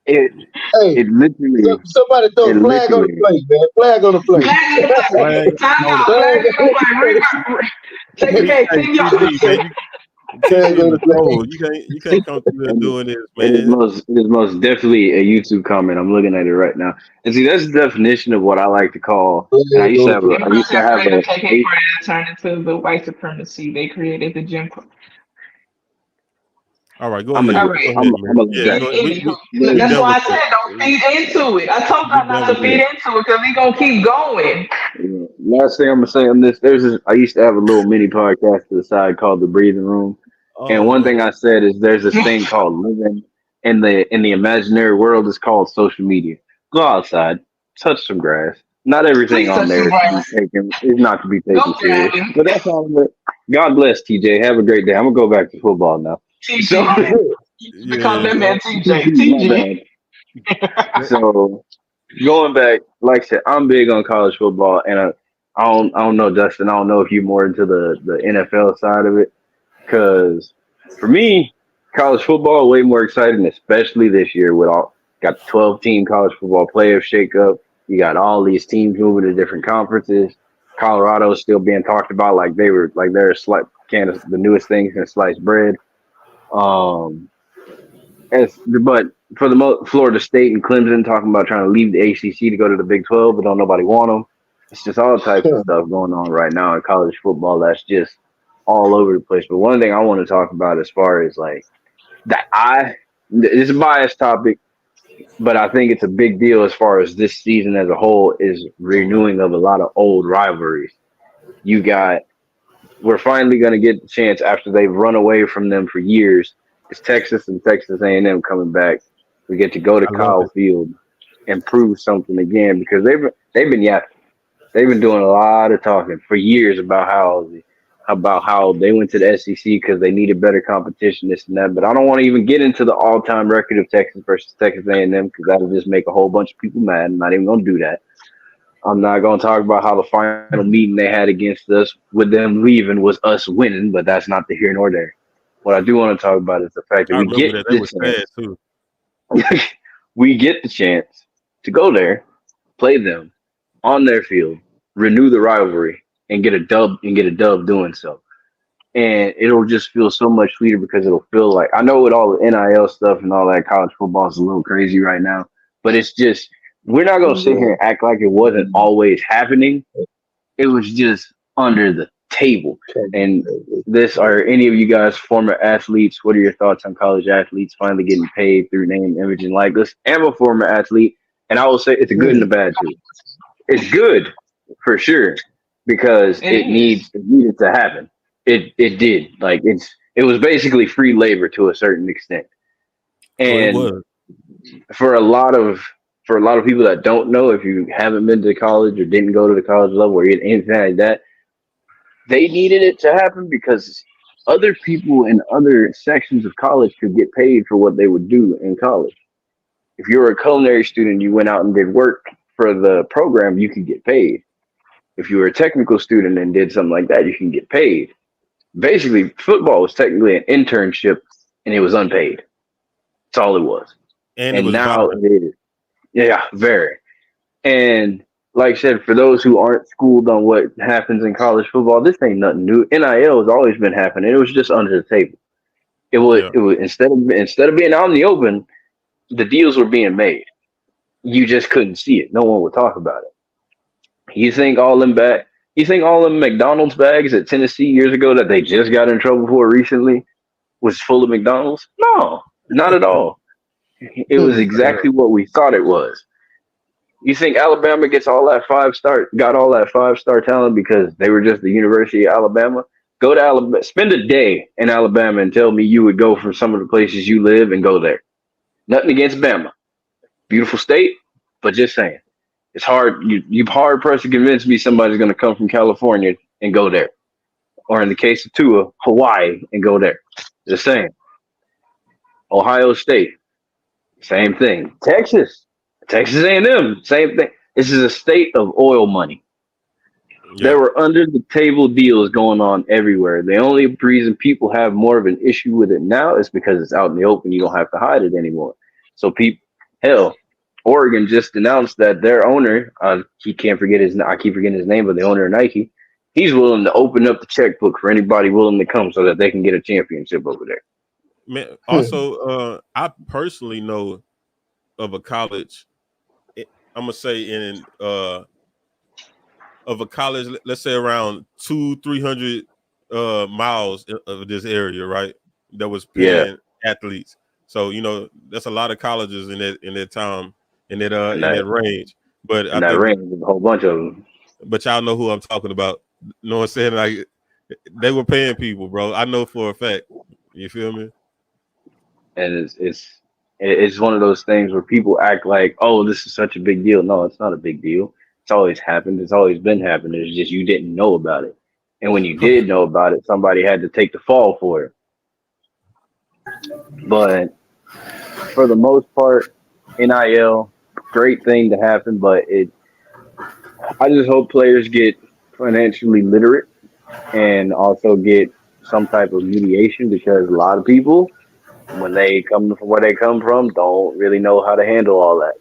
It Hey, it literally somebody throw it a flag on the literally plate, man. Flag on the plate. Flag in the play. Flag Time on out. Flag in the play. Take it the back. hey, 10 TG, yards. man. Flag TG on is the a plate. troll. You can't come through here and doing this, it is man. most definitely a YouTube comment. I'm looking at it right now. And see that's the definition of what I like to call and Flag on the plate. Democrats I used to have have freedom a taking credit turned into the white supremacy. They created the Jim Crow. All right, go I'm ahead. gonna All do it. right. Go ahead, I'm man. gonna let Yeah, that go ahead. Anywho, We that's done why with I said don't feed into it. I told we y'all not done to with feed that. into it because we gonna keep going. Yeah. Last thing I'm gonna say on this, I used to have a little mini podcast to the side called the Breathing Room, and Oh one man. thing I said is there's this thing called living in the imaginary world. It's called social media. Go outside, touch some grass. Not everything Please on touch there some grass. is not to be Go taken serious, grabbing. but that's all of it. God bless TJ. Have a great day. I'm gonna go back to football now. So, TG. We call Yeah, that man TJ. my TG. bad. So going back, like I said, I'm big on college football, and I don't know, Dustin. I don't know if you're more into the NFL side of it, because for me, college football way more exciting, especially this year with all got the 12-team college football playoff shakeup. You got all these teams moving to different conferences. Colorado is still being talked about like they're a slight can of the newest things in sliced bread. Um, but for the Florida State and Clemson talking about trying to leave the ACC to go to the Big 12, but don't nobody want them. It's just all types of stuff going on right now in college football. That's just all over the place. But one thing I want to talk about as far as like that, it's a biased topic, but I think it's a big deal as far as this season as a whole is okay. renewing of a lot of old rivalries. You got we're finally going to get the chance after they've run away from them for years. It's Texas and Texas A&M coming back. We get to go to I love Kyle it. Field and prove something again because they've been yapping. They've been doing a lot of talking for years about how they went to the SEC because they needed better competition, this and that. But I don't want to even get into the all-time record of Texas versus Texas A&M because that'll just make a whole bunch of people mad. I'm not even going to do that. I'm not going to talk about how the final meeting they had against us with them leaving was us winning, but that's not the here nor there. What I do want to talk about is the fact that I we remember get that. They the was sad chance. too. We get the chance to go there, play them on their field, renew the rivalry, and get a dub doing so. And it'll just feel so much sweeter because it'll feel like I know with all the NIL stuff and all that college football is a little crazy right now, but it's just we're not gonna sit here and act like it wasn't always happening. It was just under the table. And this are any of you guys former athletes? What are your thoughts on college athletes finally getting paid through name, image, and likeness? I'm a former athlete, and I will say it's a good and a bad too. It's good for sure because It is. it needed to happen. It did. Like it was basically free labor to a certain extent. Oh, it And was. for a lot of people that don't know, if you haven't been to college or didn't go to the college level or anything like that, they needed it to happen because other people in other sections of college could get paid for what they would do in college. If you were a culinary student, you went out and did work for the program, you could get paid. If you were a technical student and did something like that, you can get paid. Basically, football was technically an internship and it was unpaid. That's all it was. And it And was now violent. it is. Yeah, very. And like I said, for those who aren't schooled on what happens in college football, this ain't nothing new. NIL has always been happening. It was just under the table. Yeah. It was instead of being out in the open, the deals were being made. You just couldn't see it. No one would talk about it. You think all them McDonald's bags at Tennessee years ago that they just got in trouble for recently was full of McDonald's? No, not at all. It was exactly what we thought it was. You think Alabama got all that 5-star talent because they were just the University of Alabama? Go to Alabama, spend a day in Alabama and tell me you would go from some of the places you live and go there. Nothing against Bama. Beautiful state, but just saying. It's hard. You hard pressed to convince me somebody's going to come from California and go there, or in the case of Tua, Hawaii and go there. The same. Ohio State, same thing. Texas A&M, same thing. This is a state of oil money. Yeah. There were under the table deals going on everywhere. The only reason people have more of an issue with it now is because it's out in the open. You don't have to hide it anymore. So people, hell, Oregon just announced that their owner, I keep forgetting his name, but the owner of Nike, he's willing to open up the checkbook for anybody willing to come so that they can get a championship over there. Man, also, I personally know of a college. I'm gonna say in of a college, let's say around 200-300 miles of this area, right? That was Yeah, paying athletes. So that's a lot of colleges in that town in that and in that range. But I that think, range is a whole bunch of them. but y'all know who I'm talking about. You know what I'm saying? Like they were paying people, bro. I know for a fact. You feel me? And it's one of those things where people act like, oh, this is such a big deal. No, it's not a big deal. It's always happened. It's always been happening. It's just you didn't know about it. And when you did know about it, somebody had to take the fall for it. But for the most part, NIL, great thing to happen, but I just hope players get financially literate and also get some type of mediation, because a lot of people, when they come from where they come from, don't really know how to handle all that.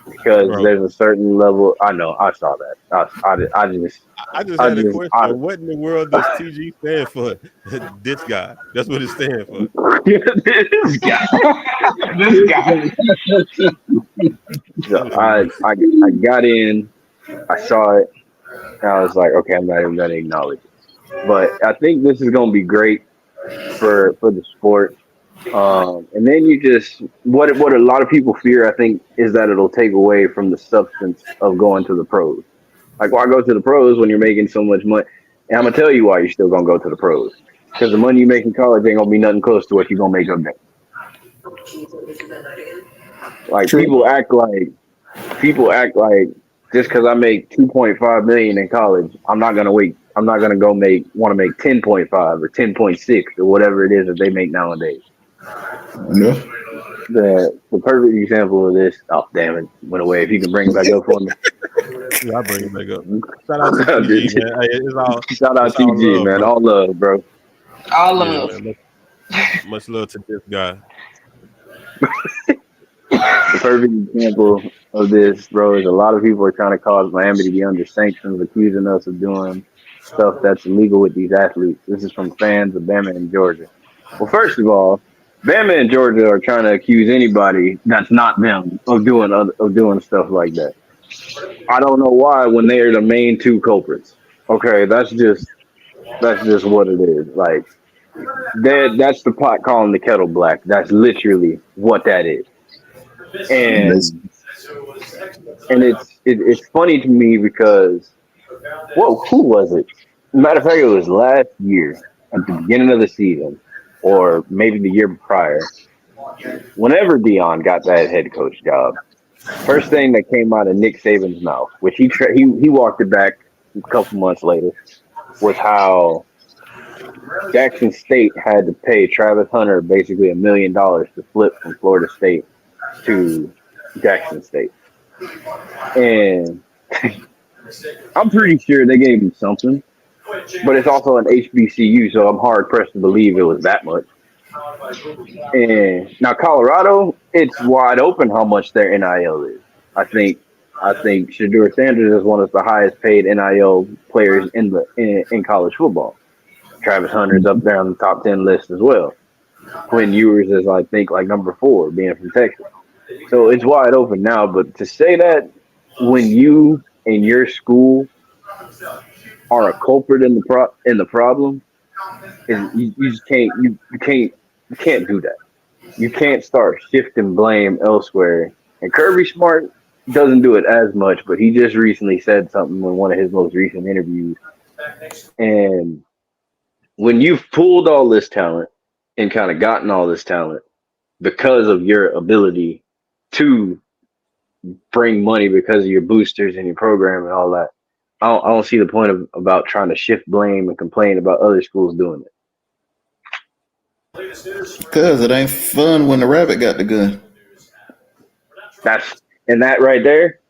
Because Bro, there's a certain level. I know. I saw that. I just I had a just, question. I, What in the world does TG stand for? This guy. That's what it stands for. this guy. This guy. So I got in. I saw it. And I was like, okay, I'm not even gonna acknowledge it. But I think this is gonna be great for the sport. And then you just what a lot of people fear, I think, is that it'll take away from the substance of going to the pros. Like, why go to the pros when you're making so much money? And I'm gonna tell you why you're still gonna go to the pros, because the money you make in college ain't gonna be nothing close to what you're gonna make up there. Like True. people act like just because I make 2.5 million in college, I'm not gonna wait. I'm not gonna want to make 10.5 or 10.6 or whatever it is that they make nowadays. Yeah. The perfect example of this. Oh, damn it, went away. If you can bring it back up for me. Yeah, I bring it back up. Shout out to TG, man. Hey, Shout out it's all TG, love, man. bro. All love, bro. All Yeah, love. man. Much love to this guy. The perfect example of this, bro, is a lot of people are trying to cause Miami to be under sanctions, accusing us of doing stuff that's illegal with these athletes. This is from fans of Bama and Georgia. Well, first of all, Bama and Georgia are trying to accuse anybody that's not them of doing stuff like that. I don't know why when they are the main two culprits. Okay, that's just what it is. Like that's the pot calling the kettle black. That's literally what that is. And it's funny to me because who was it? Matter of fact, it was last year at the beginning of the season, or maybe the year prior. Whenever Dion got that head coach job, first thing that came out of Nick Saban's mouth, which he walked it back a couple months later, was how Jackson State had to pay Travis Hunter basically $1 million to flip from Florida State to Jackson State. And I'm pretty sure they gave him something, but it's also an HBCU, so I'm hard pressed to believe it was that much. And now Colorado, it's wide open how much their NIL is. I think Shedeur Sanders is one of the highest paid NIL players in college football. Travis Hunter's up there on the top 10 list as well. Quinn Ewers is, I think, like number 4, being from Texas. So it's wide open now. But to say that when you and your school are a culprit in the problem, is you just can't do that. You can't start shifting blame elsewhere. And Kirby Smart doesn't do it as much, but he just recently said something in one of his most recent interviews. And when you've pulled all this talent and kind of gotten all this talent because of your ability to bring money because of your boosters and your program and all that. I don't see the point of about trying to shift blame and complain about other schools doing it. Cause it ain't fun when the rabbit got the gun. That right there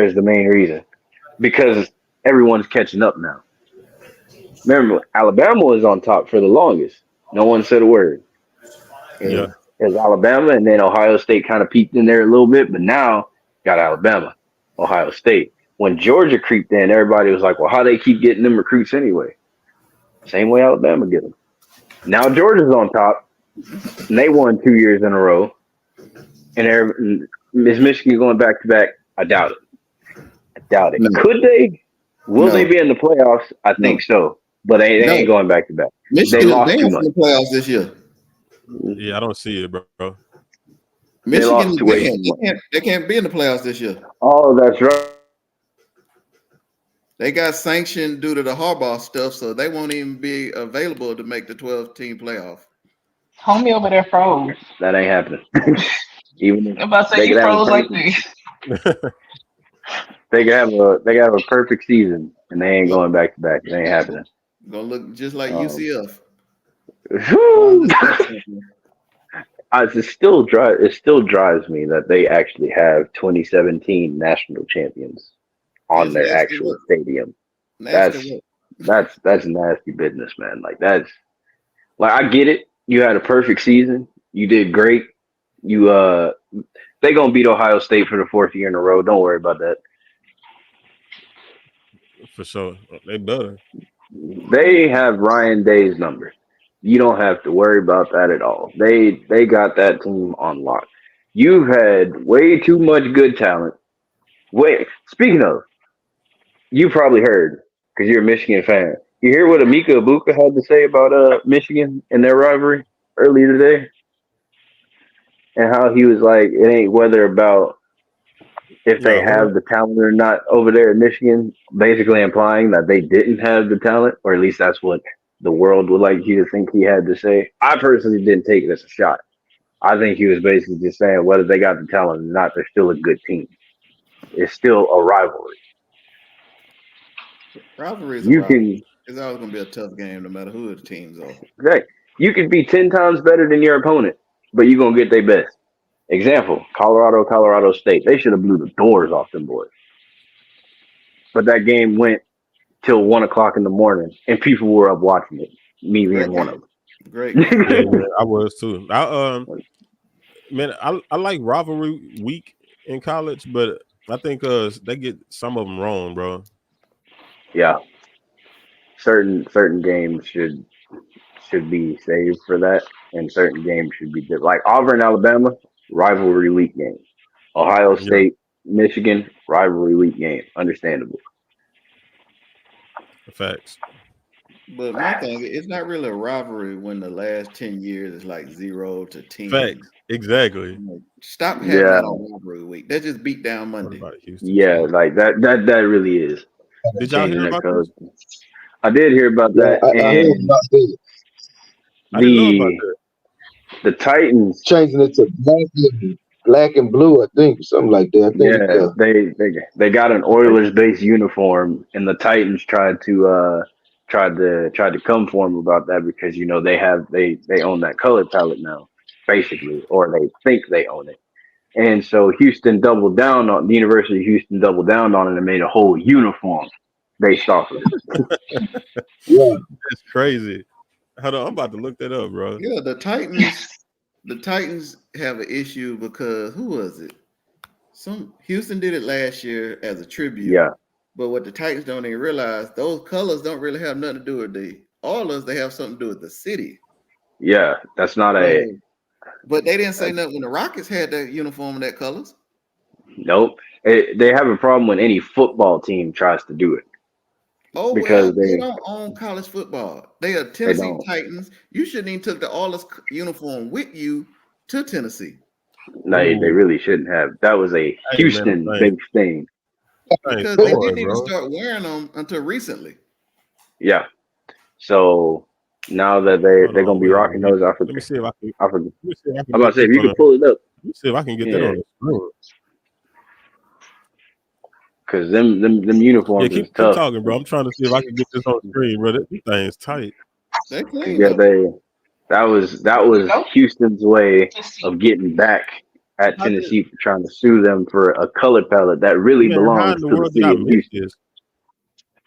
is the main reason, because everyone's catching up now. Remember, Alabama was on top for the longest. No one said a word. Yeah. It was Alabama, and then Ohio State kind of peeked in there a little bit, but now got Alabama, Ohio State. When Georgia creeped in, everybody was like, well, how they keep getting them recruits anyway? Same way Alabama get them. Now Georgia's on top, and they won 2 years in a row. And is Michigan going back to back? I doubt it. No. Could they? Will No. they be in the playoffs? I think so. But they ain't going back to back. Michigan They lost is too banned much. from the playoffs this year. Yeah, I don't see it, bro. Michigan is way banned. too much. They can't be in the playoffs this year. Oh, that's right. They got sanctioned due to the Harbaugh stuff, so they won't even be available to make the 12-team playoff. Homie over there froze. That ain't happening. Even I'm about to say they you could have a froze like perfect, this. they could have a perfect season, and they ain't going back to back. It ain't happening. Gonna look just like Um, UCF. It still drives me that they actually have 2017 national champions on It's their nasty actual work. stadium. Nasty work. That's nasty business, man. Like I get it. You had a perfect season. You did great. They gonna beat Ohio State for the 4th year in a row. Don't worry about that. For sure. They better. They have Ryan Day's number. You don't have to worry about that at all. They got that team on lock. You've had way too much good talent. Wait, speaking of, you probably heard because you're a Michigan fan. You hear what Amika Ibuka had to say about Michigan and their rivalry earlier today, and how he was like, it ain't whether about if they Yeah, have the talent or not over there in Michigan, basically implying that they didn't have the talent, or at least that's what the world would like you to think he had to say. I personally didn't take it as a shot. I think he was basically just saying whether they got the talent or not, they're still a good team. It's still a rivalry. Rivalry is a You rivalry. can It's always gonna be a tough game, no matter who the teams are. right. You could be 10 times better than your opponent, but you're gonna get their best. Example, Colorado State. They should have blew the doors off them boys. But that game went till 1 o'clock in the morning, and people were up watching it. Me Great being one game. of Great game. yeah, I was too. I like rivalry week in college, but I think they get some of them wrong, bro. Yeah, certain games should be saved for that, and certain games should be like Auburn, Alabama, rivalry week game. Ohio Yeah, State, Michigan, rivalry week game. Understandable. facts. But my thing, it's not really a rivalry when the last 10 years is like 0-10. Facts. Exactly. Like, stop having Yeah, that on rivalry week. That just beat down What Monday. about Houston? yeah, like that really is Did y'all changing hear that about code. this? I did hear about Yeah, that, I heard and about that. I didn't know about that. the Titans. Changing it to black and blue, I think, something like that. I think, Yeah, they got an Oilers based uniform, and the Titans tried to come for them about that because they own that color palette now, basically, or they think they own it. And so the University of Houston doubled down on it and made a whole uniform based off of it. yeah, That's crazy. Hold on, I'm about to look that up, bro. Yeah, the Titans have an issue because who was it? Houston did it last year as a tribute. Yeah, But what the Titans don't even realize, those colors don't really have nothing to do with the Oilers. They have something to do with the city. yeah, that's not a So, but they didn't say nothing when the Rockets had that uniform and that colors. nope. They have a problem when any football team tries to do it Oh well, because they don't own college football. They are they Tennessee don't. Titans. You shouldn't even took the Oilers uniform with you to Tennessee They Ooh, really shouldn't have. That was a hey man, Houston based thing. because they sorry, didn't even bro. start wearing them until recently. Yeah. So now that Hold they're on, gonna be wait a rocking minute. those, I Let me forget. see if I can. I forget. Let me see if I can I'm about get to say this if you on. could pull it up. Let me see if I can get that Yeah. on the screen. because them Yeah, uniforms is keep tough. talking, bro. I'm trying to see if I can get this on screen, bro. This thing's tight. They clean Yeah, though. that was Nope. Houston's way of getting back at How did, Tennessee for trying to sue them for a color palette that really man, how in belongs the to the world did city I of miss Houston. this?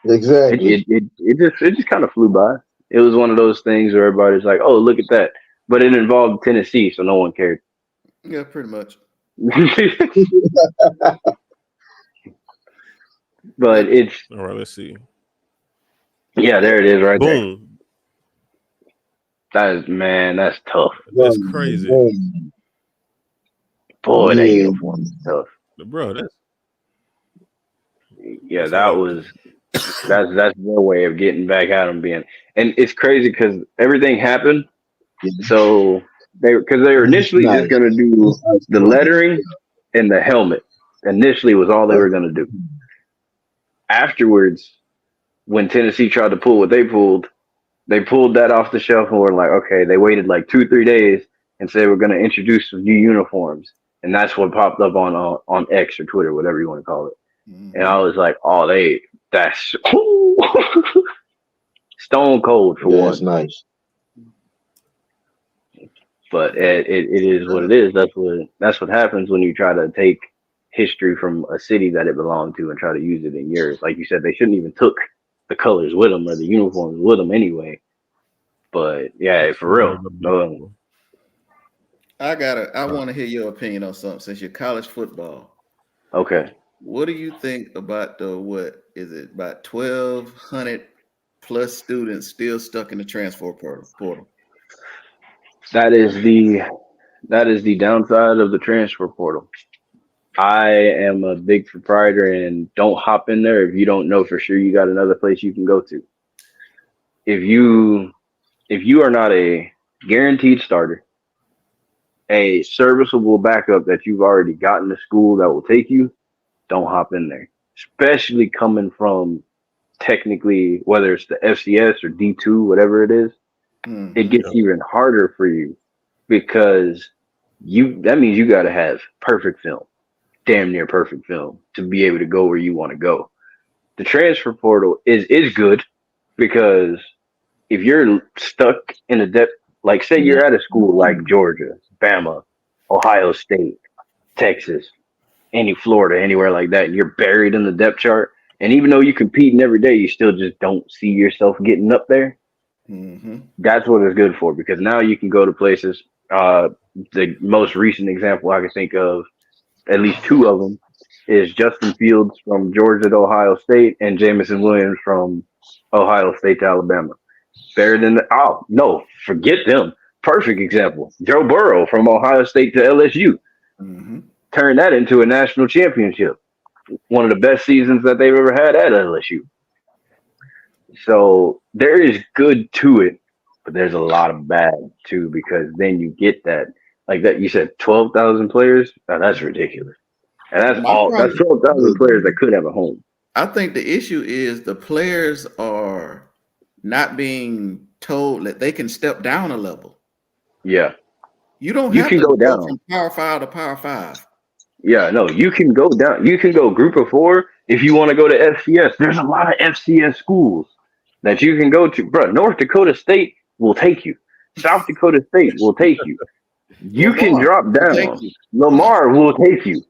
Exactly. It just kind of flew by. It was one of those things where everybody's like, "Oh, look at that," but it involved Tennessee, so no one cared. Yeah, pretty much. But it's All right, let's see. yeah, there it is right there. Boom. That's tough. That's crazy. Boy, that Yeah. uniform is tough. Bro, that's Yeah, hard. that's their way of getting back at them being, and it's crazy because everything happened. So they were initially just Nice. gonna do the lettering and the helmet. Initially was all they were gonna do. Afterwards, when Tennessee tried to pull what they pulled that off the shelf and were like, okay, they waited like 2-3 days and said we're gonna introduce some new uniforms, and that's what popped up on X or Twitter, whatever you want to call it. Mm-hmm. And I was like, oh, that's stone cold for That's one. nice. But it is what it is. That's what happens when you try to take history from a city that it belonged to and try to use it in yours. Like you said, they shouldn't even took the colors with them or the uniforms with them anyway. But yeah, for real. I want to hear your opinion on something since you're college football. Okay. What do you think about what is it, about 1,200 plus students still stuck in the transfer portal? That is the downside of the transfer portal. I am a big proprietor and don't hop in there if you don't know for sure you got another place you can go to. If you are not a guaranteed starter, a serviceable backup that you've already gotten to school that will take you, don't hop in there. Especially coming from technically, whether it's the FCS or D2, whatever it is, it gets even harder for you because that means you got to have perfect film, damn near perfect film to be able to go where you want to go. The transfer portal is good because if you're stuck in a depth, like say you're at a school like Georgia, Bama, Ohio State, Texas, Florida, anywhere like that, and you're buried in the depth chart. And even though you're competing every day, you still just don't see yourself getting up there. Mm-hmm. That's what it's good for because now you can go to places. The most recent example I can think of, at least two of them, is Justin Fields from Georgia to Ohio State and Jamison Williams from Ohio State to Alabama. Better than forget them. Perfect example. Joe Burrow from Ohio State to LSU. Mm-hmm. Turned that into a national championship. One of the best seasons that they've ever had at LSU. So there is good to it, but there's a lot of bad too because then you get that, like that you said, 12,000 players. Now, that's ridiculous, and that's 12,000 players that could have a home. I think the issue is the players are not being told that they can step down a level. Yeah, you don't you have can to go down from Power 5 to Power 5. Yeah, no, you can go down. You can go group of 4 if you want to go to FCS. There's a lot of FCS schools that you can go to. Bro, North Dakota State will take you. South Dakota State will take you. You can drop down. Lamar will take you.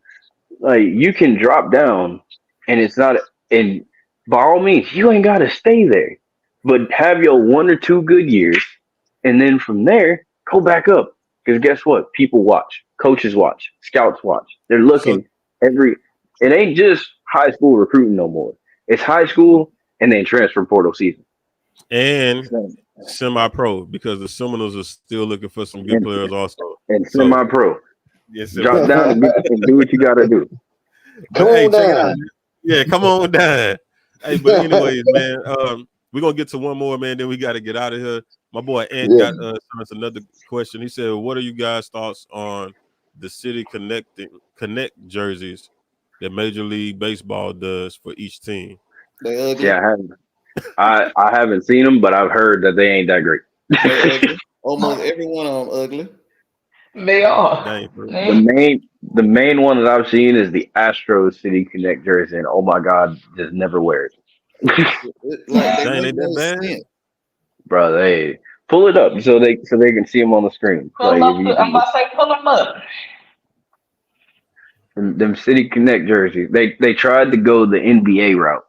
Like you can drop down, and it's not. And by all means, you ain't got to stay there, but have your 1 or 2 good years, and then from there go back up. Because guess what? People watch, coaches watch, scouts watch. They're looking it ain't just high school recruiting no more. It's high school and then transfer portal season. And semi-pro because the Seminoles are still looking for some good players also. And semi-pro. Yes, drop down and do what you got to do. Come on down. Yeah, come on down. Hey, but anyways, man, we're going to get to one more, man. Then we got to get out of here. My boy Ant got us another question. He said, what are you guys' thoughts on the City Connect jerseys that Major League Baseball does for each team? They ugly. Yeah, I haven't seen them, but I've heard that they ain't that great. Almost every one of them ugly. They are. The The main one that I've seen is the Astro City Connect jersey, and oh my god, just never wear it. Like they Dang, make ain't that no bad? sense. Bro, they pull it up so they can see them on the screen. Pull Like them if up. you I'm can, about to say pull them up. them City Connect jerseys, they tried to go the NBA route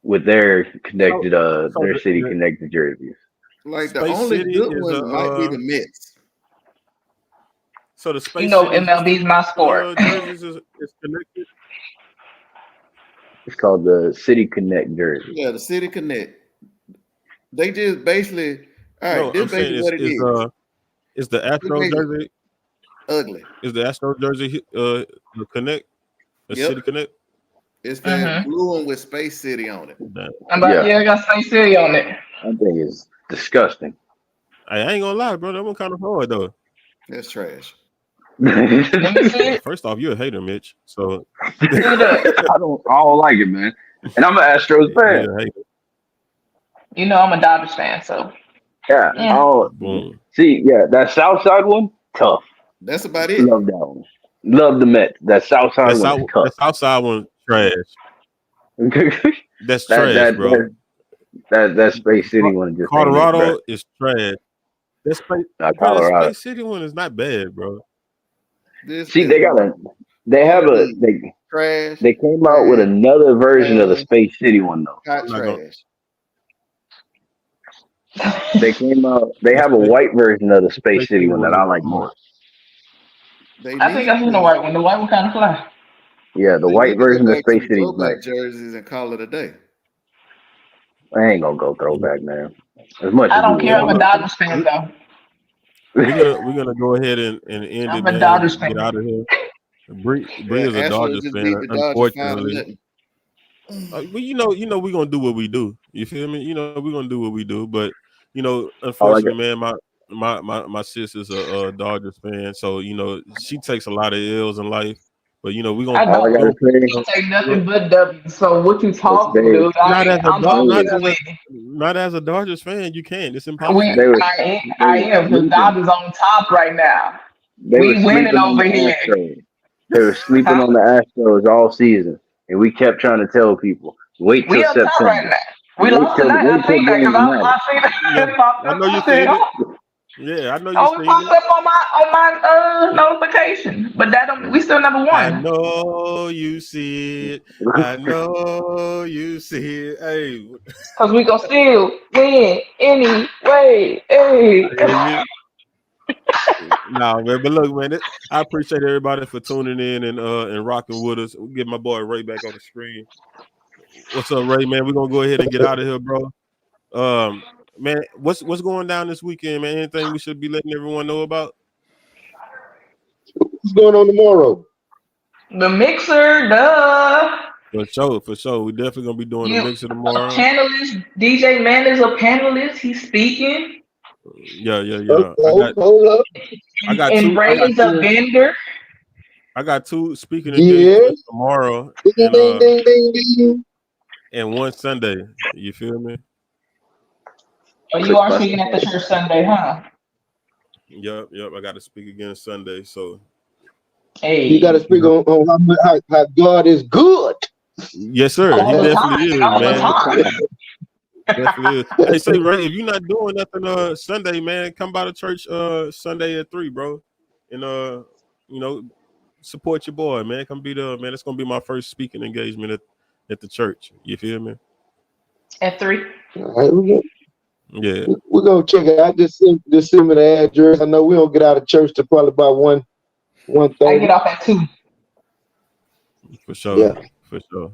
with their So, connected so their City the Connected jerseys. Like the Space only City good is one might be the Mets. so the You Space know City MLB's Houston my sport. jerseys is connected. It's called the City Connect jersey. Yeah, the City Connect. They just basically, all right, No, this I'm is saying basically what it is. is the It's Astro basically jersey ugly. is the Astro jersey the Connect the Yep. City Connect? It's that Mm-hmm. blue one with Space City on it. Damn. Yeah, I got Space City on it. That thing is disgusting. I ain't gonna lie, bro. That one kind of hard though. That's trash. Let me see it. First off, you're a hater, Mitch. So Put it up. I don't like it, man. And I'm an Astros fan. you're a hater. You know I'm a Dodgers fan, so Yeah. Boom. See, yeah, that South Side one, tough. That's about it. Love that one. Love the Mets. That South Side one is tough. That Southside one trash. That's that trash, that bro. that Space City one just ain't it, bro. Colorado is trash. Not That Colorado. Space City one is not bad, bro. This See, is they have a trash. they came out with another version of the Space City one though. Hot trash. They came out. They have a white version of the Space City one that I like more. more. I think I seen the white one. The white one kind of fly. Yeah, the They white need to go version of back Space to the City is throwback nice. jerseys and call it a day. I ain't gonna go throwback, man. As much I as you don't care. I'm a want. Dodgers fan, though. We're gonna go ahead and end I'm it, a man. Dodgers Get fan. out of here. Bree Yeah, is a Astros Dodgers just fan, beat the Dodgers 5-0. Well, we're gonna do what we do. You feel me? We're gonna do what we do. But I like unfortunately, man, my sis is a Dodgers fan, so she takes a lot of L's in life. But we're gonna I all I don't. gotta I say take nothing but W. So what you is talking, dude? not as a I'm over not this as a with. not as a Dodgers fan, you can't. It's impossible. I am because sleeping. Dodgers on top right now. They were We winning sleeping on over the here. Astros. They were sleeping Huh? on the Astros all season, and we kept trying to tell people, wait till We up top right September. now. We lost tonight. I Wait till seen that because games matter. I seen Yeah, it popped I up. know you I said, seen it. oh, Yeah, I know you oh, it seen popped it. up on my notification. But that don't. We still number I one know you see it. I know you see it. Hey, because we gonna still win anyway. Hey. I hear you. Nah, man, but look, man, I appreciate everybody for tuning in and rocking with us. We'll get my boy Ray back on the screen. What's up, Ray? Man, we're gonna go ahead and get out of here, bro. Man, what's going down this weekend, man? Anything we should be letting everyone know about? What's going on tomorrow? The mixer, duh. For sure. We definitely gonna be doing the mixer A tomorrow. panelist, DJ Mann is a panelist. He's speaking. Yeah. Hold up. I got And two. Ray is a vendor. I got two speaking Yeah. engagements tomorrow Ding, ding, ding, ding, ding. and one Sunday. You feel me? Oh, you are speaking at the church Sunday, huh? Yep. I got to speak again Sunday. So Hey. You got to speak on how God is good. yes, sir. All He the definitely time. is, All the man. time. Definitely is. Hey, say Ray, if you're not doing nothing Sunday, man, come by the church Sunday at 3, bro. And support your boy, man. Come be there, man. It's gonna be my first speaking engagement at the church. You feel me? At 3. All right, Yeah. we're gonna check it out. Just send me the address. I know we don't get out of church till probably about 1:30. I get off at 2. For sure. Yeah. For sure.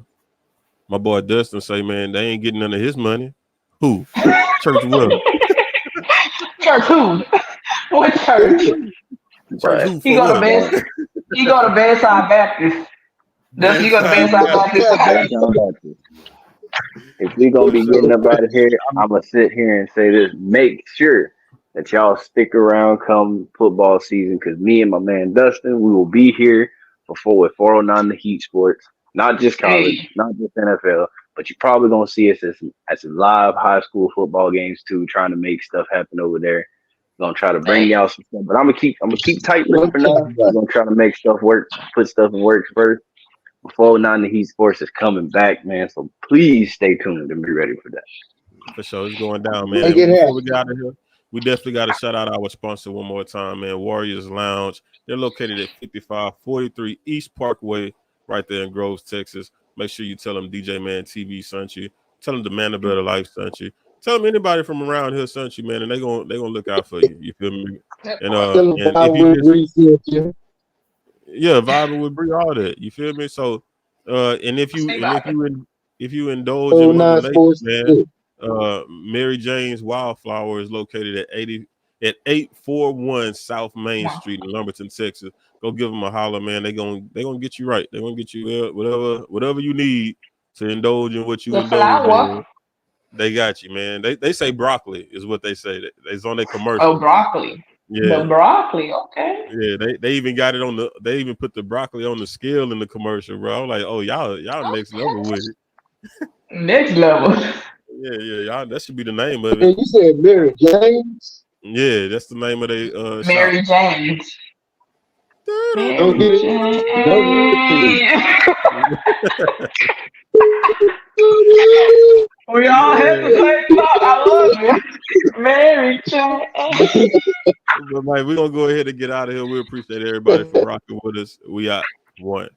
My boy Dustin say, man, they ain't getting none of his money. Who? Church what? Church who? What church? Church who He for go to what? bed. He go to Bedside Baptist. Does he go to Bedside Baptist? If we gonna be getting up out of here, I'm gonna sit here and say this: make sure that y'all stick around come football season, because me and my man Dustin, we will be here with 409 The Heat Sports, not just college, not just NFL, but you're probably gonna see us at some live high school football games too, trying to make stuff happen over there. Gonna try to bring y'all some stuff, but I'm gonna keep tight with it for now. We're gonna try to make stuff work, put stuff in work first. Before 9 the Heat Sports is coming back, man. So please stay tuned and be ready for that. For sure, it's going down, man. Make And it before we happen. get out of here, we definitely got to shout out our sponsor one more time, man. Warriors Lounge. They're located at 5543 East Parkway, right there in Groves, Texas. Make sure you tell them DJ Man TV sent you. Tell them the Man of Better Life sent you. Tell them anybody from around here sent you, man, and they gonna look out for you. You feel me? And Tell them and I if you will just reset you. vibing with Bree, all that. You feel me? So and if you indulge Oh, in Mother nine Nature, sports. man, Mary Jane's Wildflower is located at 841 South Main Wow. Street in Lumberton, Texas. Go give them a holler, man. They gonna get you right. They gonna get you whatever you need to indulge in what you The indulge flower. in. They got you, man. They say broccoli is what they say. It's on their Oh, commercial. broccoli. The Yeah. broccoli. Okay. Yeah, they even got it on the. They even put the broccoli on the scale in the commercial, bro. I'm like, oh y'all next level with it. Next level. Yeah, y'all. That should be the name of it. And you said Mary James. Yeah, that's the name of the shop. Mary James. Don't Mary get it. Don't James. We all have the same thought. I love it. Mary James. But Mike, we're gonna go ahead and get out of here. We appreciate everybody for rocking with us. We out. One.